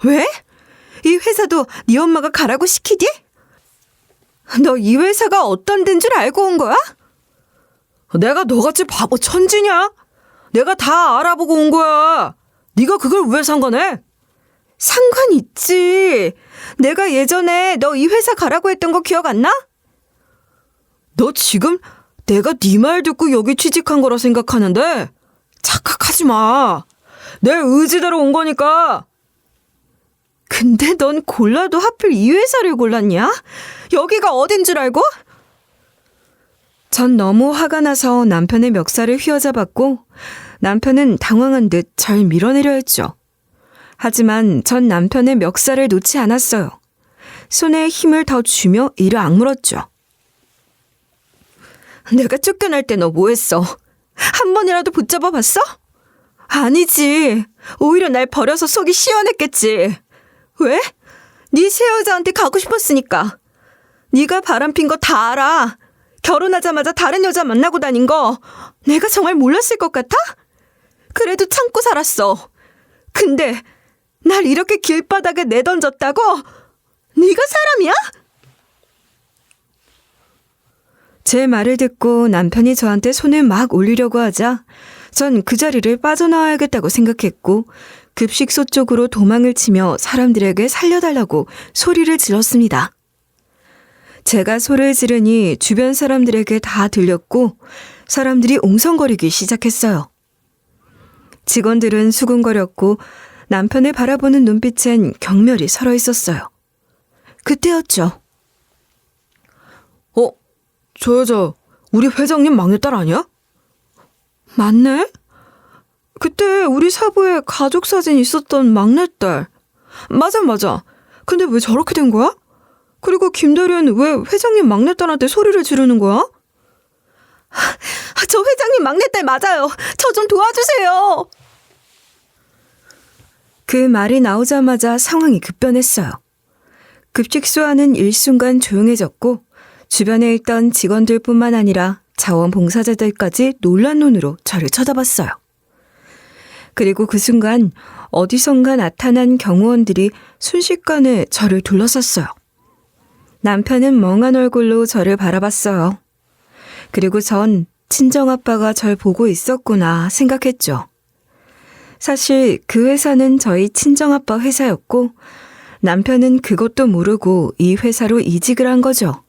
왜? 이 회사도 네 엄마가 가라고 시키디? 너 이 회사가 어떤 데인 줄 알고 온 거야? 내가 너같이 바보 천지냐? 내가 다 알아보고 온 거야. 네가 그걸 왜 상관해? 상관 있지. 내가 예전에 너 이 회사 가라고 했던 거 기억 안 나? 너 지금 내가 네 말 듣고 여기 취직한 거라 생각하는데 착각하지 마. 내 의지대로 온 거니까. 근데 넌 골라도 하필 이 회사를 골랐냐? 여기가 어딘 줄 알고? 전 너무 화가 나서 남편의 멱살을 휘어잡았고 남편은 당황한 듯 절 밀어내려 했죠. 하지만 전 남편의 멱살을 놓지 않았어요. 손에 힘을 더 주며 이를 악물었죠. 내가 쫓겨날 때 너 뭐 했어? 한 번이라도 붙잡아 봤어? 아니지. 오히려 날 버려서 속이 시원했겠지. 왜? 네 새 여자한테 가고 싶었으니까. 네가 바람핀 거 다 알아. 결혼하자마자 다른 여자 만나고 다닌 거 내가 정말 몰랐을 것 같아? 그래도 참고 살았어. 근데 날 이렇게 길바닥에 내던졌다고? 네가 사람이야? 제 말을 듣고 남편이 저한테 손을 막 올리려고 하자 전 그 자리를 빠져나와야겠다고 생각했고 급식소 쪽으로 도망을 치며 사람들에게 살려달라고 소리를 질렀습니다. 제가 소리를 지르니 주변 사람들에게 다 들렸고 사람들이 옹성거리기 시작했어요. 직원들은 수군거렸고 남편을 바라보는 눈빛엔 경멸이 서려 있었어요. 그때였죠. 저 여자 우리 회장님 막내딸 아니야? 맞네? 그때 우리 사부에 가족 사진 있었던 막내딸. 맞아. 근데 왜 저렇게 된 거야? 그리고 김대리는 왜 회장님 막내딸한테 소리를 지르는 거야? 저 회장님 막내딸 맞아요. 저 좀 도와주세요. 그 말이 나오자마자 상황이 급변했어요. 급식소 안은 일순간 조용해졌고 주변에 있던 직원들뿐만 아니라 자원봉사자들까지 놀란 눈으로 저를 쳐다봤어요. 그리고 그 순간 어디선가 나타난 경호원들이 순식간에 저를 둘러쌌어요. 남편은 멍한 얼굴로 저를 바라봤어요. 그리고 전 친정아빠가 절 보고 있었구나 생각했죠. 사실 그 회사는 저희 친정아빠 회사였고 남편은 그것도 모르고 이 회사로 이직을 한 거죠.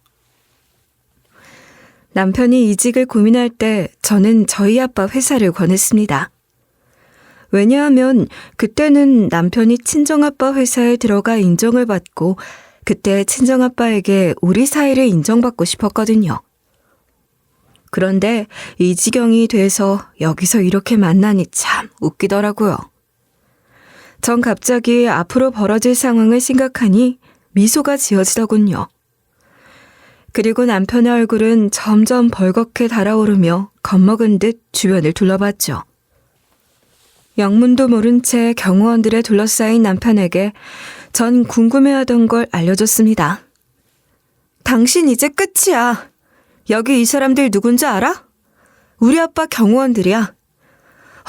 남편이 이직을 고민할 때 저는 저희 아빠 회사를 권했습니다. 왜냐하면 그때는 남편이 친정아빠 회사에 들어가 인정을 받고 그때 친정아빠에게 우리 사이를 인정받고 싶었거든요. 그런데 이 지경이 돼서 여기서 이렇게 만나니 참 웃기더라고요. 전 갑자기 앞으로 벌어질 상황을 생각하니 미소가 지어지더군요. 그리고 남편의 얼굴은 점점 벌겋게 달아오르며 겁먹은 듯 주변을 둘러봤죠. 영문도 모른 채 경호원들에 둘러싸인 남편에게 전 궁금해하던 걸 알려줬습니다. 당신 이제 끝이야. 여기 이 사람들 누군지 알아? 우리 아빠 경호원들이야.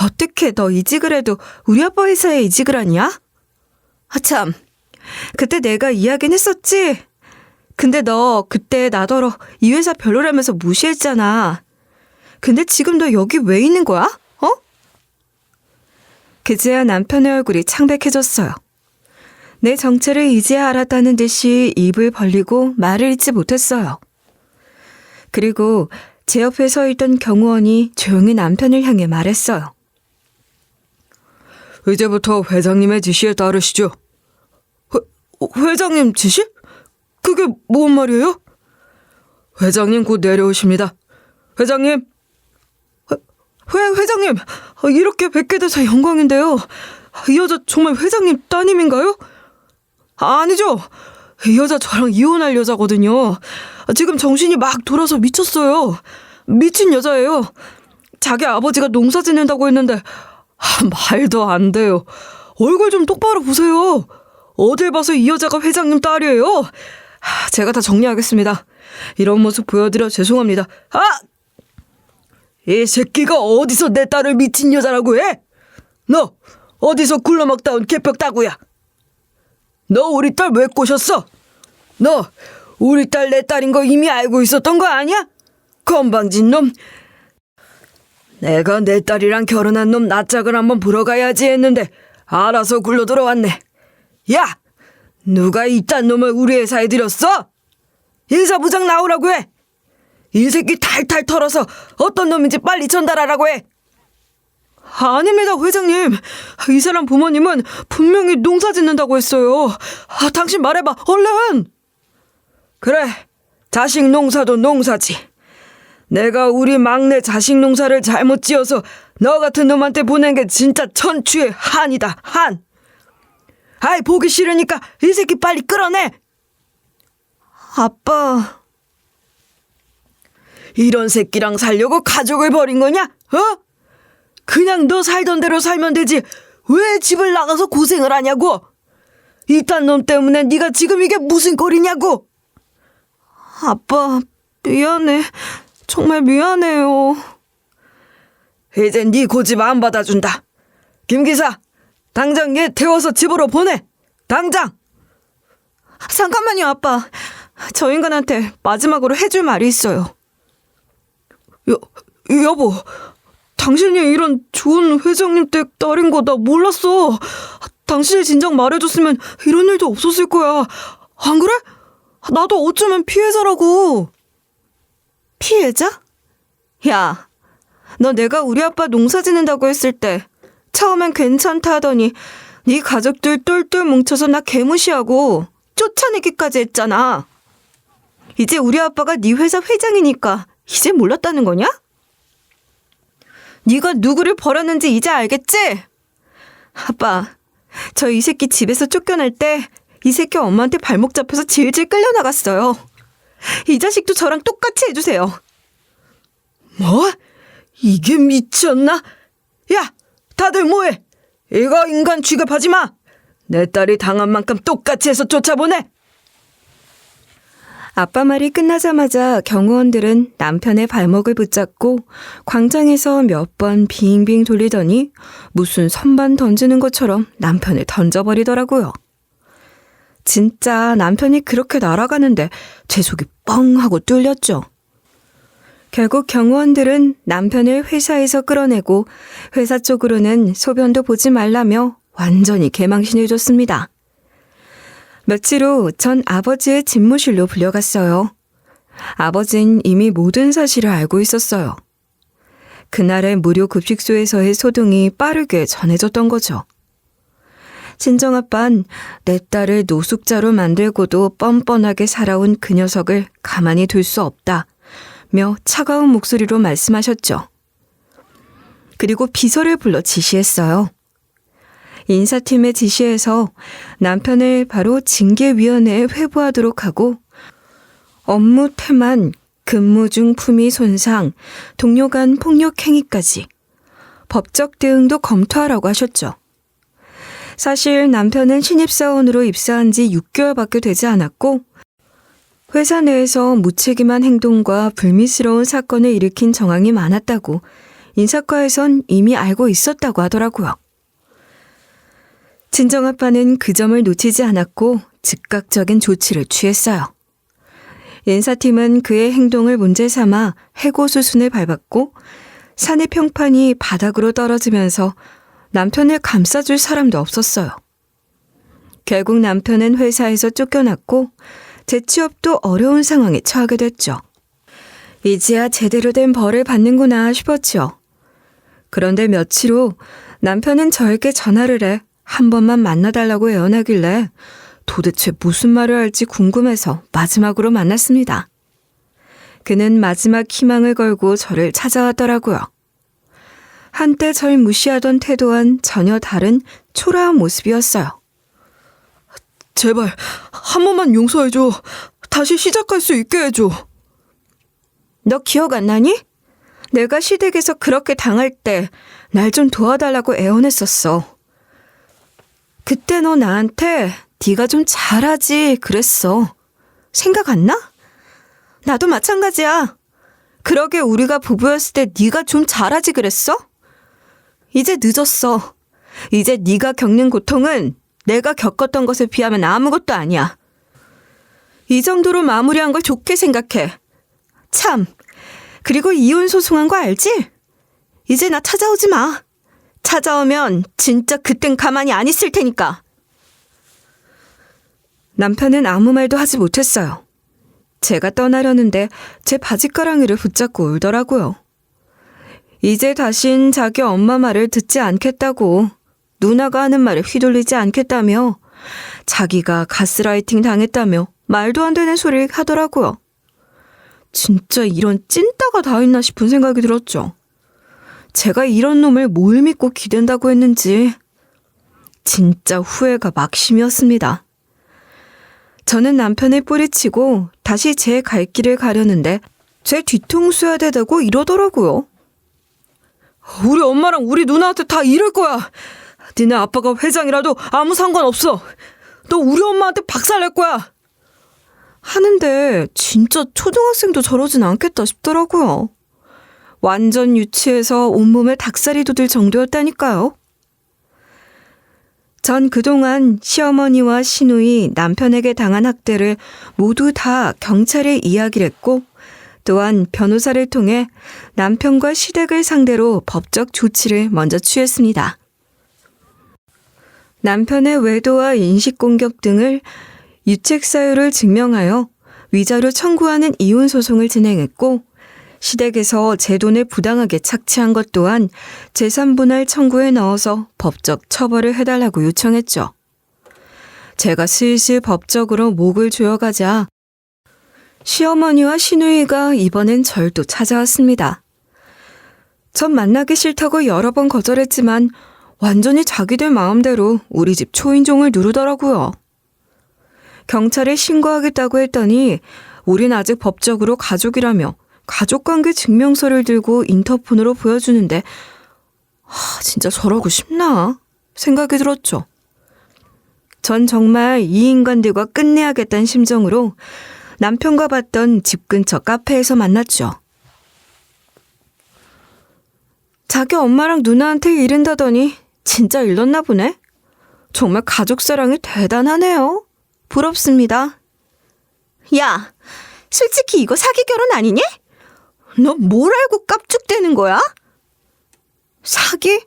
어떻게 너 이직을 해도 우리 아빠 회사에 이직을 하냐? 참, 그때 내가 이야기는 했었지? 근데 너 그때 나더러 이 회사 별로라면서 무시했잖아. 근데 지금 너 여기 왜 있는 거야? 어? 그제야 남편의 얼굴이 창백해졌어요. 내 정체를 이제야 알았다는 듯이 입을 벌리고 말을 잇지 못했어요. 그리고 제 옆에 서 있던 경호원이 조용히 남편을 향해 말했어요. 이제부터 회장님의 지시에 따르시죠. 회장님 지시? 그게 뭔 말이에요? 회장님 곧 내려오십니다. 회장님. 회장님, 이렇게 뵙게 돼서 영광인데요. 이 여자 정말 회장님 따님인가요? 아니죠. 이 여자 저랑 이혼할 여자거든요. 지금 정신이 막 돌아서 미쳤어요. 미친 여자예요. 자기 아버지가 농사 짓는다고 했는데 말도 안 돼요. 얼굴 좀 똑바로 보세요. 어딜 봐서 이 여자가 회장님 딸이에요. 제가 다 정리하겠습니다. 이런 모습 보여드려 죄송합니다. 이 새끼가 어디서 내 딸을 미친 여자라고 해? 너 어디서 굴러먹다 온 개벽 따구야? 너 우리 딸 왜 꼬셨어? 너 우리 딸 내 딸인 거 이미 알고 있었던 거 아니야? 건방진 놈. 내가 내 딸이랑 결혼한 놈 낯짝을 한번 보러 가야지 했는데 알아서 굴러 들어왔네. 야! 누가 이딴 놈을 우리 회사에 들였어? 인사부장 나오라고 해. 이 새끼 탈탈 털어서 어떤 놈인지 빨리 전달하라고 해. 아닙니다, 회장님. 이 사람 부모님은 분명히 농사 짓는다고 했어요. 당신 말해봐, 얼른. 그래, 자식 농사도 농사지. 내가 우리 막내 자식 농사를 잘못 지어서 너 같은 놈한테 보낸 게 진짜 천추의 한이다, 한. 아이, 보기 싫으니까 이 새끼 빨리 끌어내. 아빠, 이런 새끼랑 살려고 가족을 버린 거냐? 어? 그냥 너 살던 대로 살면 되지. 왜 집을 나가서 고생을 하냐고? 이딴 놈 때문에 네가 지금 이게 무슨 꼴이냐고? 아빠, 미안해. 정말 미안해요. 이제 네 고집 안 받아준다. 김 기사, 당장 얘 태워서 집으로 보내. 당장. 잠깐만요, 아빠. 저 인간한테 마지막으로 해줄 말이 있어요. 여보, 당신이 이런 좋은 회장님 댁 딸인 거 나 몰랐어. 당신이 진작 말해줬으면 이런 일도 없었을 거야. 안 그래? 나도 어쩌면 피해자라고. 피해자? 야, 너 내가 우리 아빠 농사 짓는다고 했을 때 처음엔 괜찮다 하더니 네 가족들 똘똘 뭉쳐서 나 개무시하고 쫓아내기까지 했잖아. 이제 우리 아빠가 네 회사 회장이니까 이제 몰랐다는 거냐? 네가 누구를 벌었는지 이제 알겠지? 아빠, 저 이 새끼 집에서 쫓겨날 때 이 새끼 엄마한테 발목 잡혀서 질질 끌려나갔어요. 이 자식도 저랑 똑같이 해주세요. 뭐? 이게 미쳤나? 야, 다들 뭐해? 이거 인간 취급하지 마. 내 딸이 당한 만큼 똑같이 해서 쫓아보내. 아빠 말이 끝나자마자 경호원들은 남편의 발목을 붙잡고 광장에서 몇 번 빙빙 돌리더니 무슨 선반 던지는 것처럼 남편을 던져버리더라고요. 진짜 남편이 그렇게 날아가는데 제 속이 뻥 하고 뚫렸죠. 결국 경호원들은 남편을 회사에서 끌어내고 회사 쪽으로는 소변도 보지 말라며 완전히 개망신해줬습니다. 며칠 후 전 아버지의 집무실로 불려갔어요. 아버진 이미 모든 사실을 알고 있었어요. 그날의 무료 급식소에서의 소동이 빠르게 전해졌던 거죠. 친정아빤 내 딸을 노숙자로 만들고도 뻔뻔하게 살아온 그 녀석을 가만히 둘 수 없다며 차가운 목소리로 말씀하셨죠. 그리고 비서를 불러 지시했어요. 인사팀의 지시에서 남편을 바로 징계위원회에 회부하도록 하고 업무 태만, 근무 중 품위 손상, 동료 간 폭력 행위까지 법적 대응도 검토하라고 하셨죠. 사실 남편은 신입사원으로 입사한 지 6개월밖에 되지 않았고 회사 내에서 무책임한 행동과 불미스러운 사건을 일으킨 정황이 많았다고 인사과에선 이미 알고 있었다고 하더라고요. 친정아빠는 그 점을 놓치지 않았고 즉각적인 조치를 취했어요. 인사팀은 그의 행동을 문제 삼아 해고 수순을 밟았고 사내 평판이 바닥으로 떨어지면서 남편을 감싸줄 사람도 없었어요. 결국 남편은 회사에서 쫓겨났고 재취업도 어려운 상황에 처하게 됐죠. 이제야 제대로 된 벌을 받는구나 싶었죠. 그런데 며칠 후 남편은 저에게 전화를 해 한 번만 만나달라고 애원하길래 도대체 무슨 말을 할지 궁금해서 마지막으로 만났습니다. 그는 마지막 희망을 걸고 저를 찾아왔더라고요. 한때 절 무시하던 태도와는 전혀 다른 초라한 모습이었어요. 제발 한 번만 용서해줘. 다시 시작할 수 있게 해줘. 너 기억 안 나니? 내가 시댁에서 그렇게 당할 때 날 좀 도와달라고 애원했었어. 그때 너 나한테 네가 좀 잘하지 그랬어. 생각 안 나? 나도 마찬가지야. 그러게 우리가 부부였을 때 네가 좀 잘하지 그랬어? 이제 늦었어. 이제 네가 겪는 고통은 내가 겪었던 것에 비하면 아무것도 아니야. 이 정도로 마무리한 걸 좋게 생각해. 참, 그리고 이혼 소송한 거 알지? 이제 나 찾아오지 마. 찾아오면 진짜 그땐 가만히 안 있을 테니까. 남편은 아무 말도 하지 못했어요. 제가 떠나려는데 제 바지가랑이를 붙잡고 울더라고요. 이제 다신 자기 엄마 말을 듣지 않겠다고, 누나가 하는 말에 휘둘리지 않겠다며, 자기가 가스라이팅 당했다며 말도 안 되는 소리를 하더라고요. 진짜 이런 찐따가 다 있나 싶은 생각이 들었죠. 제가 이런 놈을 뭘 믿고 기댄다고 했는지. 진짜 후회가 막심이었습니다. 저는 남편을 뿌리치고 다시 제 갈 길을 가려는데 제 뒤통수야 대다고 이러더라고요. 우리 엄마랑 우리 누나한테 다 이럴 거야. 니네 아빠가 회장이라도 아무 상관없어. 너 우리 엄마한테 박살낼 거야. 하는데 진짜 초등학생도 저러진 않겠다 싶더라고요. 완전 유치해서 온몸에 닭살이 돋을 정도였다니까요. 전 그동안 시어머니와 시누이, 남편에게 당한 학대를 모두 다 경찰에 이야기를 했고 또한 변호사를 통해 남편과 시댁을 상대로 법적 조치를 먼저 취했습니다. 남편의 외도와 인식공격 등을 유책 사유를 증명하여 위자료 청구하는 이혼 소송을 진행했고 시댁에서 제 돈을 부당하게 착취한 것 또한 재산분할 청구에 넣어서 법적 처벌을 해달라고 요청했죠. 제가 슬슬 법적으로 목을 조여가자 시어머니와 시누이가 이번엔 절 또 찾아왔습니다. 전 만나기 싫다고 여러 번 거절했지만 완전히 자기들 마음대로 우리 집 초인종을 누르더라고요. 경찰에 신고하겠다고 했더니 우린 아직 법적으로 가족이라며 가족관계 증명서를 들고 인터폰으로 보여주는데 진짜 저러고 싶나 생각이 들었죠. 전 정말 이 인간들과 끝내야겠다는 심정으로 남편과 봤던 집 근처 카페에서 만났죠. 자기 엄마랑 누나한테 이른다더니 진짜 일렀나 보네. 정말 가족 사랑이 대단하네요. 부럽습니다. 야, 솔직히 이거 사기 결혼 아니니? 너 뭘 알고 깝죽대는 거야? 사기?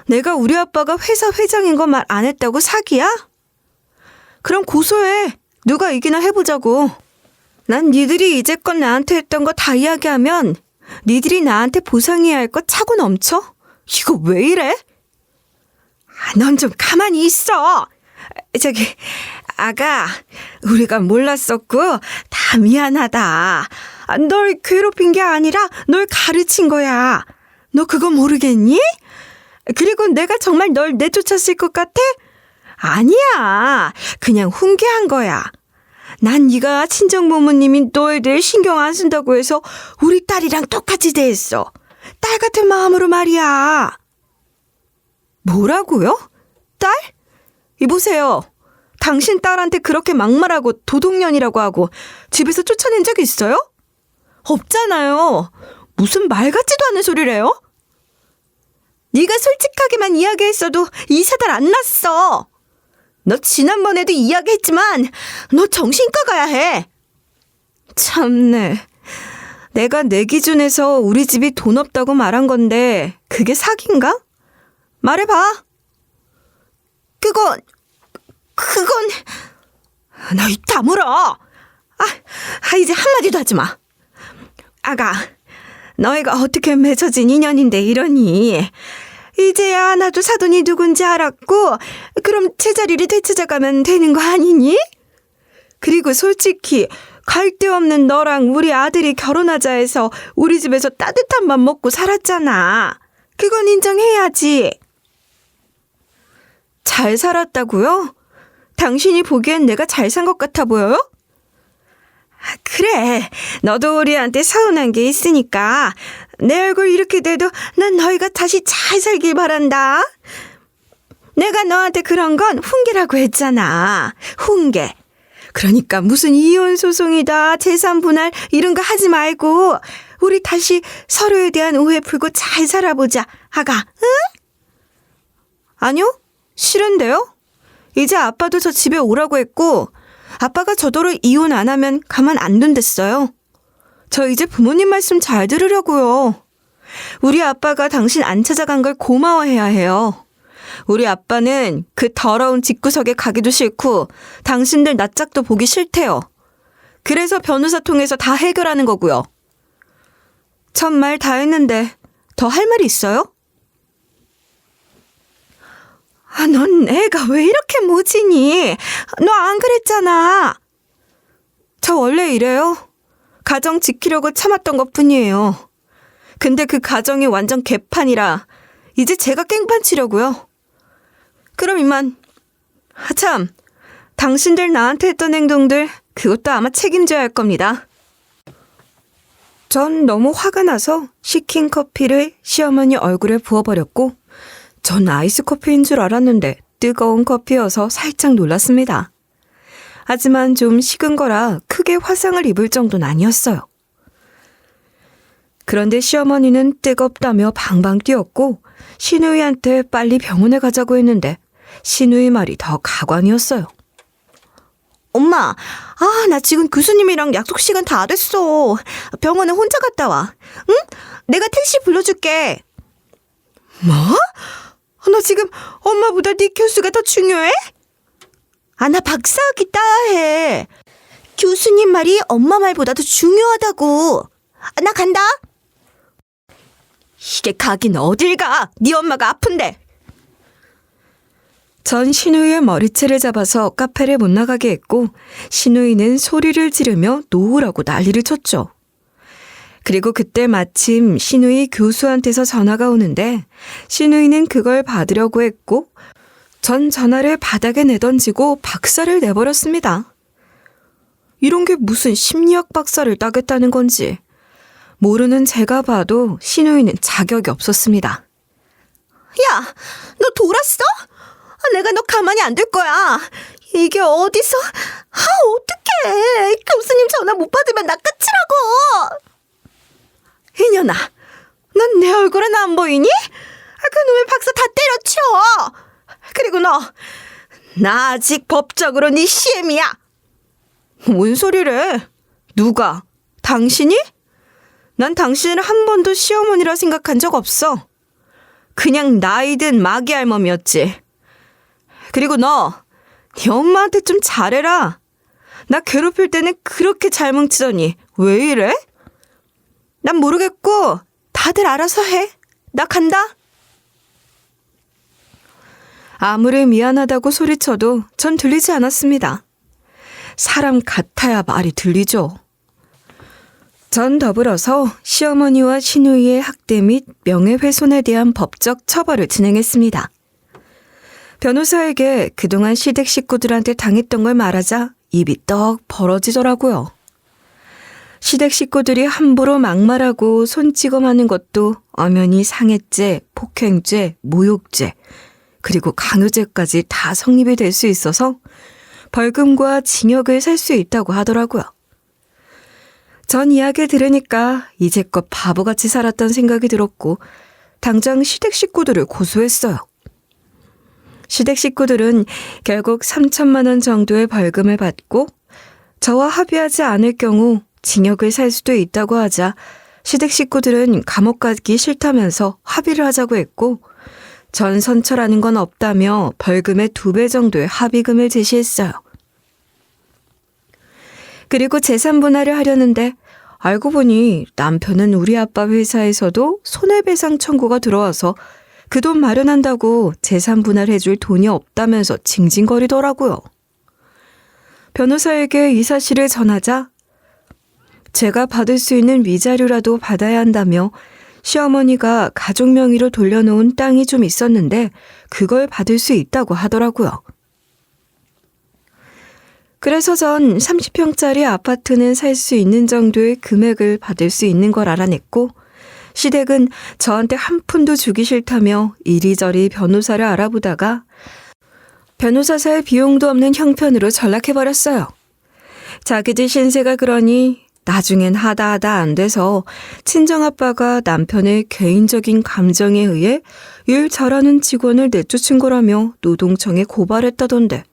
내가 우리 아빠가 회사 회장인 거 말 안 했다고 사기야? 그럼 고소해. 누가 이기나 해보자고. 난 니들이 이제껏 나한테 했던 거 다 이야기하면 니들이 나한테 보상해야 할 거 차고 넘쳐? 이거 왜 이래? 넌 좀 가만히 있어. 저기 아가, 우리가 몰랐었고 다 미안하다. 널 괴롭힌 게 아니라 널 가르친 거야. 너 그거 모르겠니? 그리고 내가 정말 널 내쫓았을 것 같아? 아니야. 그냥 훈계한 거야. 난 네가 친정부모님이 너에 대해 신경 안 쓴다고 해서 우리 딸이랑 똑같이 대했어. 딸 같은 마음으로 말이야. 뭐라고요? 딸? 이보세요. 당신 딸한테 그렇게 막말하고 도둑년이라고 하고 집에서 쫓아낸 적 있어요? 없잖아요. 무슨 말 같지도 않은 소리래요? 네가 솔직하게만 이야기했어도 이 사달 안 났어. 너 지난번에도 이야기했지만 너 정신과 가야 해. 참네. 내가 내 기준에서 우리 집이 돈 없다고 말한 건데 그게 사기인가? 말해봐. 그건 너 입 다물어. 이제 한마디도 하지 마. 아가, 너희가 어떻게 맺어진 인연인데 이러니. 이제야 나도 사돈이 누군지 알았고 그럼 제자리를 되찾아가면 되는 거 아니니? 그리고 솔직히 갈 데 없는 너랑 우리 아들이 결혼하자 해서 우리 집에서 따뜻한 밥 먹고 살았잖아. 그건 인정해야지. 잘 살았다고요? 당신이 보기엔 내가 잘 산 것 같아 보여요? 그래, 너도 우리한테 서운한 게 있으니까 내 얼굴 이렇게 돼도 난 너희가 다시 잘 살길 바란다. 내가 너한테 그런 건 훈계라고 했잖아. 훈계. 그러니까 무슨 이혼 소송이다, 재산 분할 이런 거 하지 말고 우리 다시 서로에 대한 오해 풀고 잘 살아보자. 아가, 응? 아니요, 싫은데요? 이제 아빠도 저 집에 오라고 했고 아빠가 저더러 이혼 안 하면 가만 안 둔댔어요. 저 이제 부모님 말씀 잘 들으려고요. 우리 아빠가 당신 안 찾아간 걸 고마워해야 해요. 우리 아빠는 그 더러운 집구석에 가기도 싫고 당신들 낯짝도 보기 싫대요. 그래서 변호사 통해서 다 해결하는 거고요. 전 말 다 했는데 더 할 말이 있어요? 넌 애가 왜 이렇게 모지니? 너 안 그랬잖아. 저 원래 이래요. 가정 지키려고 참았던 것뿐이에요. 근데 그 가정이 완전 개판이라 이제 제가 깽판 치려고요. 그럼 이만. 참, 당신들 나한테 했던 행동들 그것도 아마 책임져야 할 겁니다. 전 너무 화가 나서 시킨 커피를 시어머니 얼굴에 부어버렸고 전 아이스 커피인 줄 알았는데 뜨거운 커피여서 살짝 놀랐습니다. 하지만 좀 식은 거라 크게 화상을 입을 정도는 아니었어요. 그런데 시어머니는 뜨겁다며 방방 뛰었고 시누이한테 빨리 병원에 가자고 했는데 시누이 말이 더 가관이었어요. 엄마, 나 지금 교수님이랑 약속 시간 다 됐어. 병원에 혼자 갔다 와. 응? 내가 택시 불러줄게. 뭐? 너 지금 엄마보다 네 교수가 더 중요해? 나 박사학위 따야 해. 교수님 말이 엄마 말보다 더 중요하다고. 나 간다. 이게 가긴 어딜 가? 네 엄마가 아픈데. 전 시누이의 머리채를 잡아서 카페를 못 나가게 했고 시누이는 소리를 지르며 놓으라고 난리를 쳤죠. 그리고 그때 마침 시누이 교수한테서 전화가 오는데 시누이는 그걸 받으려고 했고 전 전화를 바닥에 내던지고 박살을 내버렸습니다. 이런 게 무슨 심리학 박사를 따겠다는 건지 모르는 제가 봐도 시누이는 자격이 없었습니다. 야, 너 돌았어? 내가 너 가만히 안 둘 거야. 이게 어디서? 어떡해. 교수님 전화 못 받으면 나 끝이라고. 이년아, 넌 내 얼굴은 안 보이니? 그놈의 박사 다 때려쳐. 그리고 나 아직 법적으로 네 시엠이야. 뭔 소리래? 누가? 당신이? 난 당신을 한 번도 시어머니라 생각한 적 없어. 그냥 나이든 마기 할멈이었지. 그리고 네 엄마한테 좀 잘해라. 나 괴롭힐 때는 그렇게 잘 뭉치더니 왜 이래? 난 모르겠고 다들 알아서 해. 나 간다. 아무리 미안하다고 소리쳐도 전 들리지 않았습니다. 사람 같아야 말이 들리죠. 전 더불어서 시어머니와 시누이의 학대 및 명예훼손에 대한 법적 처벌을 진행했습니다. 변호사에게 그동안 시댁 식구들한테 당했던 걸 말하자 입이 떡 벌어지더라고요. 시댁 식구들이 함부로 막말하고 손찌검하는 것도 엄연히 상해죄, 폭행죄, 모욕죄, 그리고 강요죄까지 다 성립이 될 수 있어서 벌금과 징역을 살 수 있다고 하더라고요. 전 이야기 들으니까 이제껏 바보같이 살았던 생각이 들었고 당장 시댁 식구들을 고소했어요. 시댁 식구들은 결국 3천만 원 정도의 벌금을 받고 저와 합의하지 않을 경우 징역을 살 수도 있다고 하자 시댁 식구들은 감옥 가기 싫다면서 합의를 하자고 했고 전 선처라는 건 없다며 벌금의 2배 정도의 합의금을 제시했어요. 그리고 재산 분할을 하려는데 알고 보니 남편은 우리 아빠 회사에서도 손해배상 청구가 들어와서 그 돈 마련한다고 재산 분할해줄 돈이 없다면서 징징거리더라고요. 변호사에게 이 사실을 전하자 제가 받을 수 있는 위자료라도 받아야 한다며 시어머니가 가족 명의로 돌려놓은 땅이 좀 있었는데 그걸 받을 수 있다고 하더라고요. 그래서 전 30평짜리 아파트는 살 수 있는 정도의 금액을 받을 수 있는 걸 알아냈고 시댁은 저한테 한 푼도 주기 싫다며 이리저리 변호사를 알아보다가 변호사 살 비용도 없는 형편으로 전락해버렸어요. 자기들 신세가 그러니 나중엔 하다 안 돼서 친정아빠가 남편의 개인적인 감정에 의해 일 잘하는 직원을 내쫓은 거라며 노동청에 고발했다던데.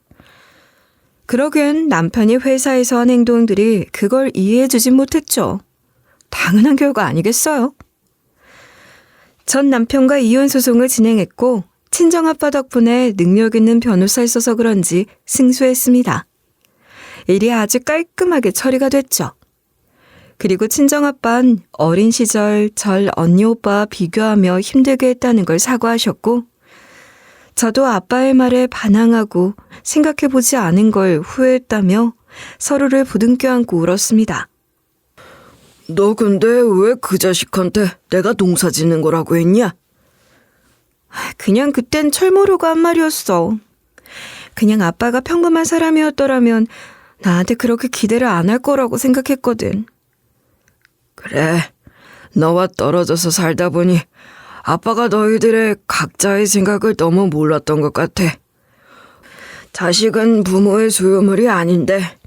그러기엔 남편이 회사에서 한 행동들이 그걸 이해해주진 못했죠. 당연한 결과 아니겠어요? 전 남편과 이혼 소송을 진행했고 친정아빠 덕분에 능력 있는 변호사 있어서 그런지 승소했습니다. 일이 아주 깔끔하게 처리가 됐죠. 그리고 친정아빠는 어린 시절 절 언니 오빠와 비교하며 힘들게 했다는 걸 사과하셨고 저도 아빠의 말에 반항하고 생각해보지 않은 걸 후회했다며 서로를 부둥켜 안고 울었습니다. 너 근데 왜 그 자식한테 내가 농사 짓는 거라고 했냐? 그냥 그땐 철모르고 한 말이었어. 그냥 아빠가 평범한 사람이었더라면 나한테 그렇게 기대를 안 할 거라고 생각했거든. 그래, 너와 떨어져서 살다 보니 아빠가 너희들의 각자의 생각을 너무 몰랐던 것 같아. 자식은 부모의 소유물이 아닌데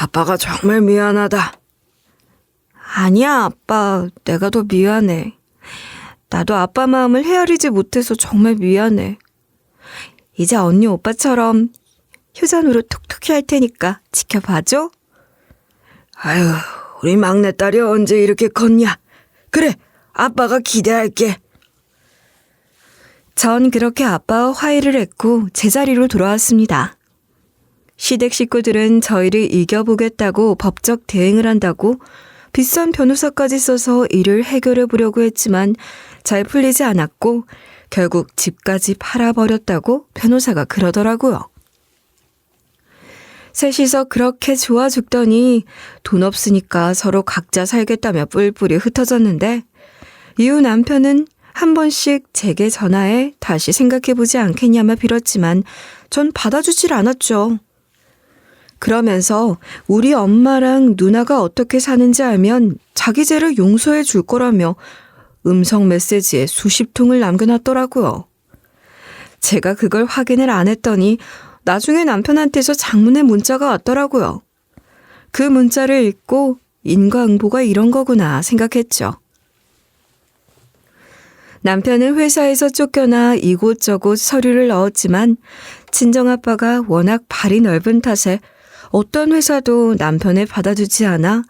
아빠가 정말 미안하다. 아니야, 아빠. 내가 더 미안해. 나도 아빠 마음을 헤아리지 못해서 정말 미안해. 이제 언니 오빠처럼 효전으로 톡톡히 할 테니까 지켜봐줘. 아유, 우리 막내딸이 언제 이렇게 컸냐? 그래, 아빠가 기대할게. 전 그렇게 아빠와 화해를 했고 제자리로 돌아왔습니다. 시댁 식구들은 저희를 이겨보겠다고 법적 대행을 한다고 비싼 변호사까지 써서 일을 해결해 보려고 했지만 잘 풀리지 않았고 결국 집까지 팔아버렸다고 변호사가 그러더라고요. 셋이서 그렇게 좋아 죽더니 돈 없으니까 서로 각자 살겠다며 뿔뿔이 흩어졌는데 이후 남편은 한 번씩 제게 전화해 다시 생각해보지 않겠냐며 빌었지만 전 받아주질 않았죠. 그러면서 우리 엄마랑 누나가 어떻게 사는지 알면 자기 죄를 용서해 줄 거라며 음성 메시지에 수십 통을 남겨놨더라고요. 제가 그걸 확인을 안 했더니 나중에 남편한테서 장문의 문자가 왔더라고요. 그 문자를 읽고 인과응보가 이런 거구나 생각했죠. 남편은 회사에서 쫓겨나 이곳저곳 서류를 넣었지만 친정아빠가 워낙 발이 넓은 탓에 어떤 회사도 남편을 받아주지 않아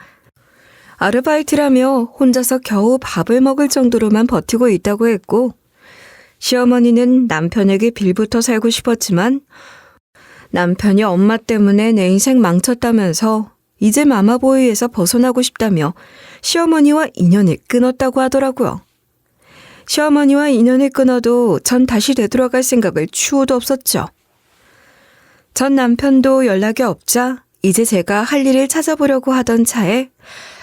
아르바이트라며 혼자서 겨우 밥을 먹을 정도로만 버티고 있다고 했고 시어머니는 남편에게 빌붙어 살고 싶었지만 남편이 엄마 때문에 내 인생 망쳤다면서 이제 마마보이에서 벗어나고 싶다며 시어머니와 인연을 끊었다고 하더라고요. 시어머니와 인연을 끊어도 전 다시 되돌아갈 생각을 추호도 없었죠. 전 남편도 연락이 없자 이제 제가 할 일을 찾아보려고 하던 차에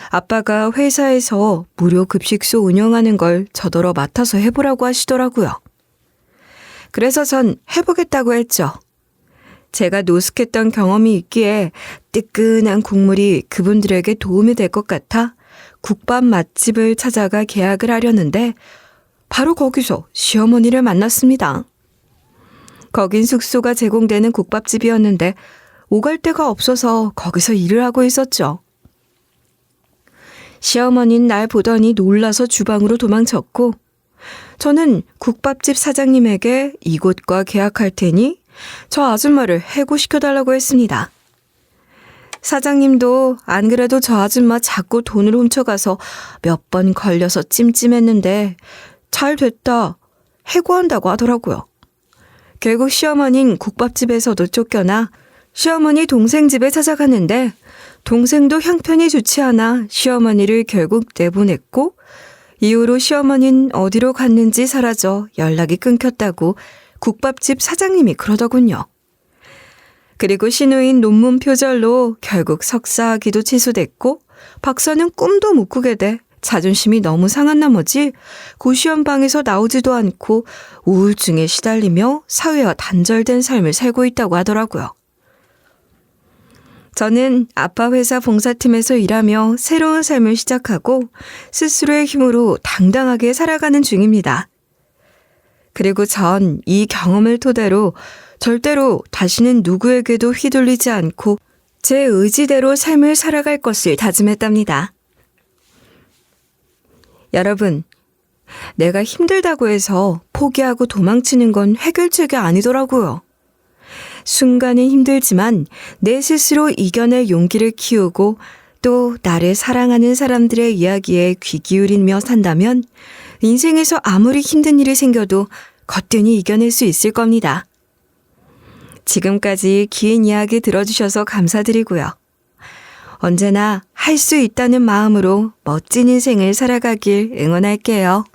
아빠가 회사에서 무료 급식소 운영하는 걸 저더러 맡아서 해보라고 하시더라고요. 그래서 전 해보겠다고 했죠. 제가 노숙했던 경험이 있기에 뜨끈한 국물이 그분들에게 도움이 될 것 같아 국밥 맛집을 찾아가 계약을 하려는데 바로 거기서 시어머니를 만났습니다. 거긴 숙소가 제공되는 국밥집이었는데 오갈 데가 없어서 거기서 일을 하고 있었죠. 시어머니는 날 보더니 놀라서 주방으로 도망쳤고 저는 국밥집 사장님에게 이곳과 계약할 테니 저 아줌마를 해고시켜달라고 했습니다. 사장님도 안 그래도 저 아줌마 자꾸 돈을 훔쳐가서 몇 번 걸려서 찜찜했는데 잘 됐다 해고한다고 하더라고요. 결국 시어머니는 국밥집에서도 쫓겨나 시어머니 동생 집에 찾아갔는데 동생도 형편이 좋지 않아 시어머니를 결국 내보냈고 이후로 시어머니는 어디로 갔는지 사라져 연락이 끊겼다고 국밥집 사장님이 그러더군요. 그리고 시누인 논문 표절로 결국 석사학위도 취소됐고 박사는 꿈도 못 꾸게 돼 자존심이 너무 상한 나머지 고시원 방에서 나오지도 않고 우울증에 시달리며 사회와 단절된 삶을 살고 있다고 하더라고요. 저는 아빠 회사 봉사팀에서 일하며 새로운 삶을 시작하고 스스로의 힘으로 당당하게 살아가는 중입니다. 그리고 전 이 경험을 토대로 절대로 다시는 누구에게도 휘둘리지 않고 제 의지대로 삶을 살아갈 것을 다짐했답니다. 여러분, 내가 힘들다고 해서 포기하고 도망치는 건 해결책이 아니더라고요. 순간은 힘들지만 내 스스로 이겨낼 용기를 키우고 또 나를 사랑하는 사람들의 이야기에 귀 기울이며 산다면 인생에서 아무리 힘든 일이 생겨도 거뜬히 이겨낼 수 있을 겁니다. 지금까지 긴 이야기 들어주셔서 감사드리고요. 언제나 할 수 있다는 마음으로 멋진 인생을 살아가길 응원할게요.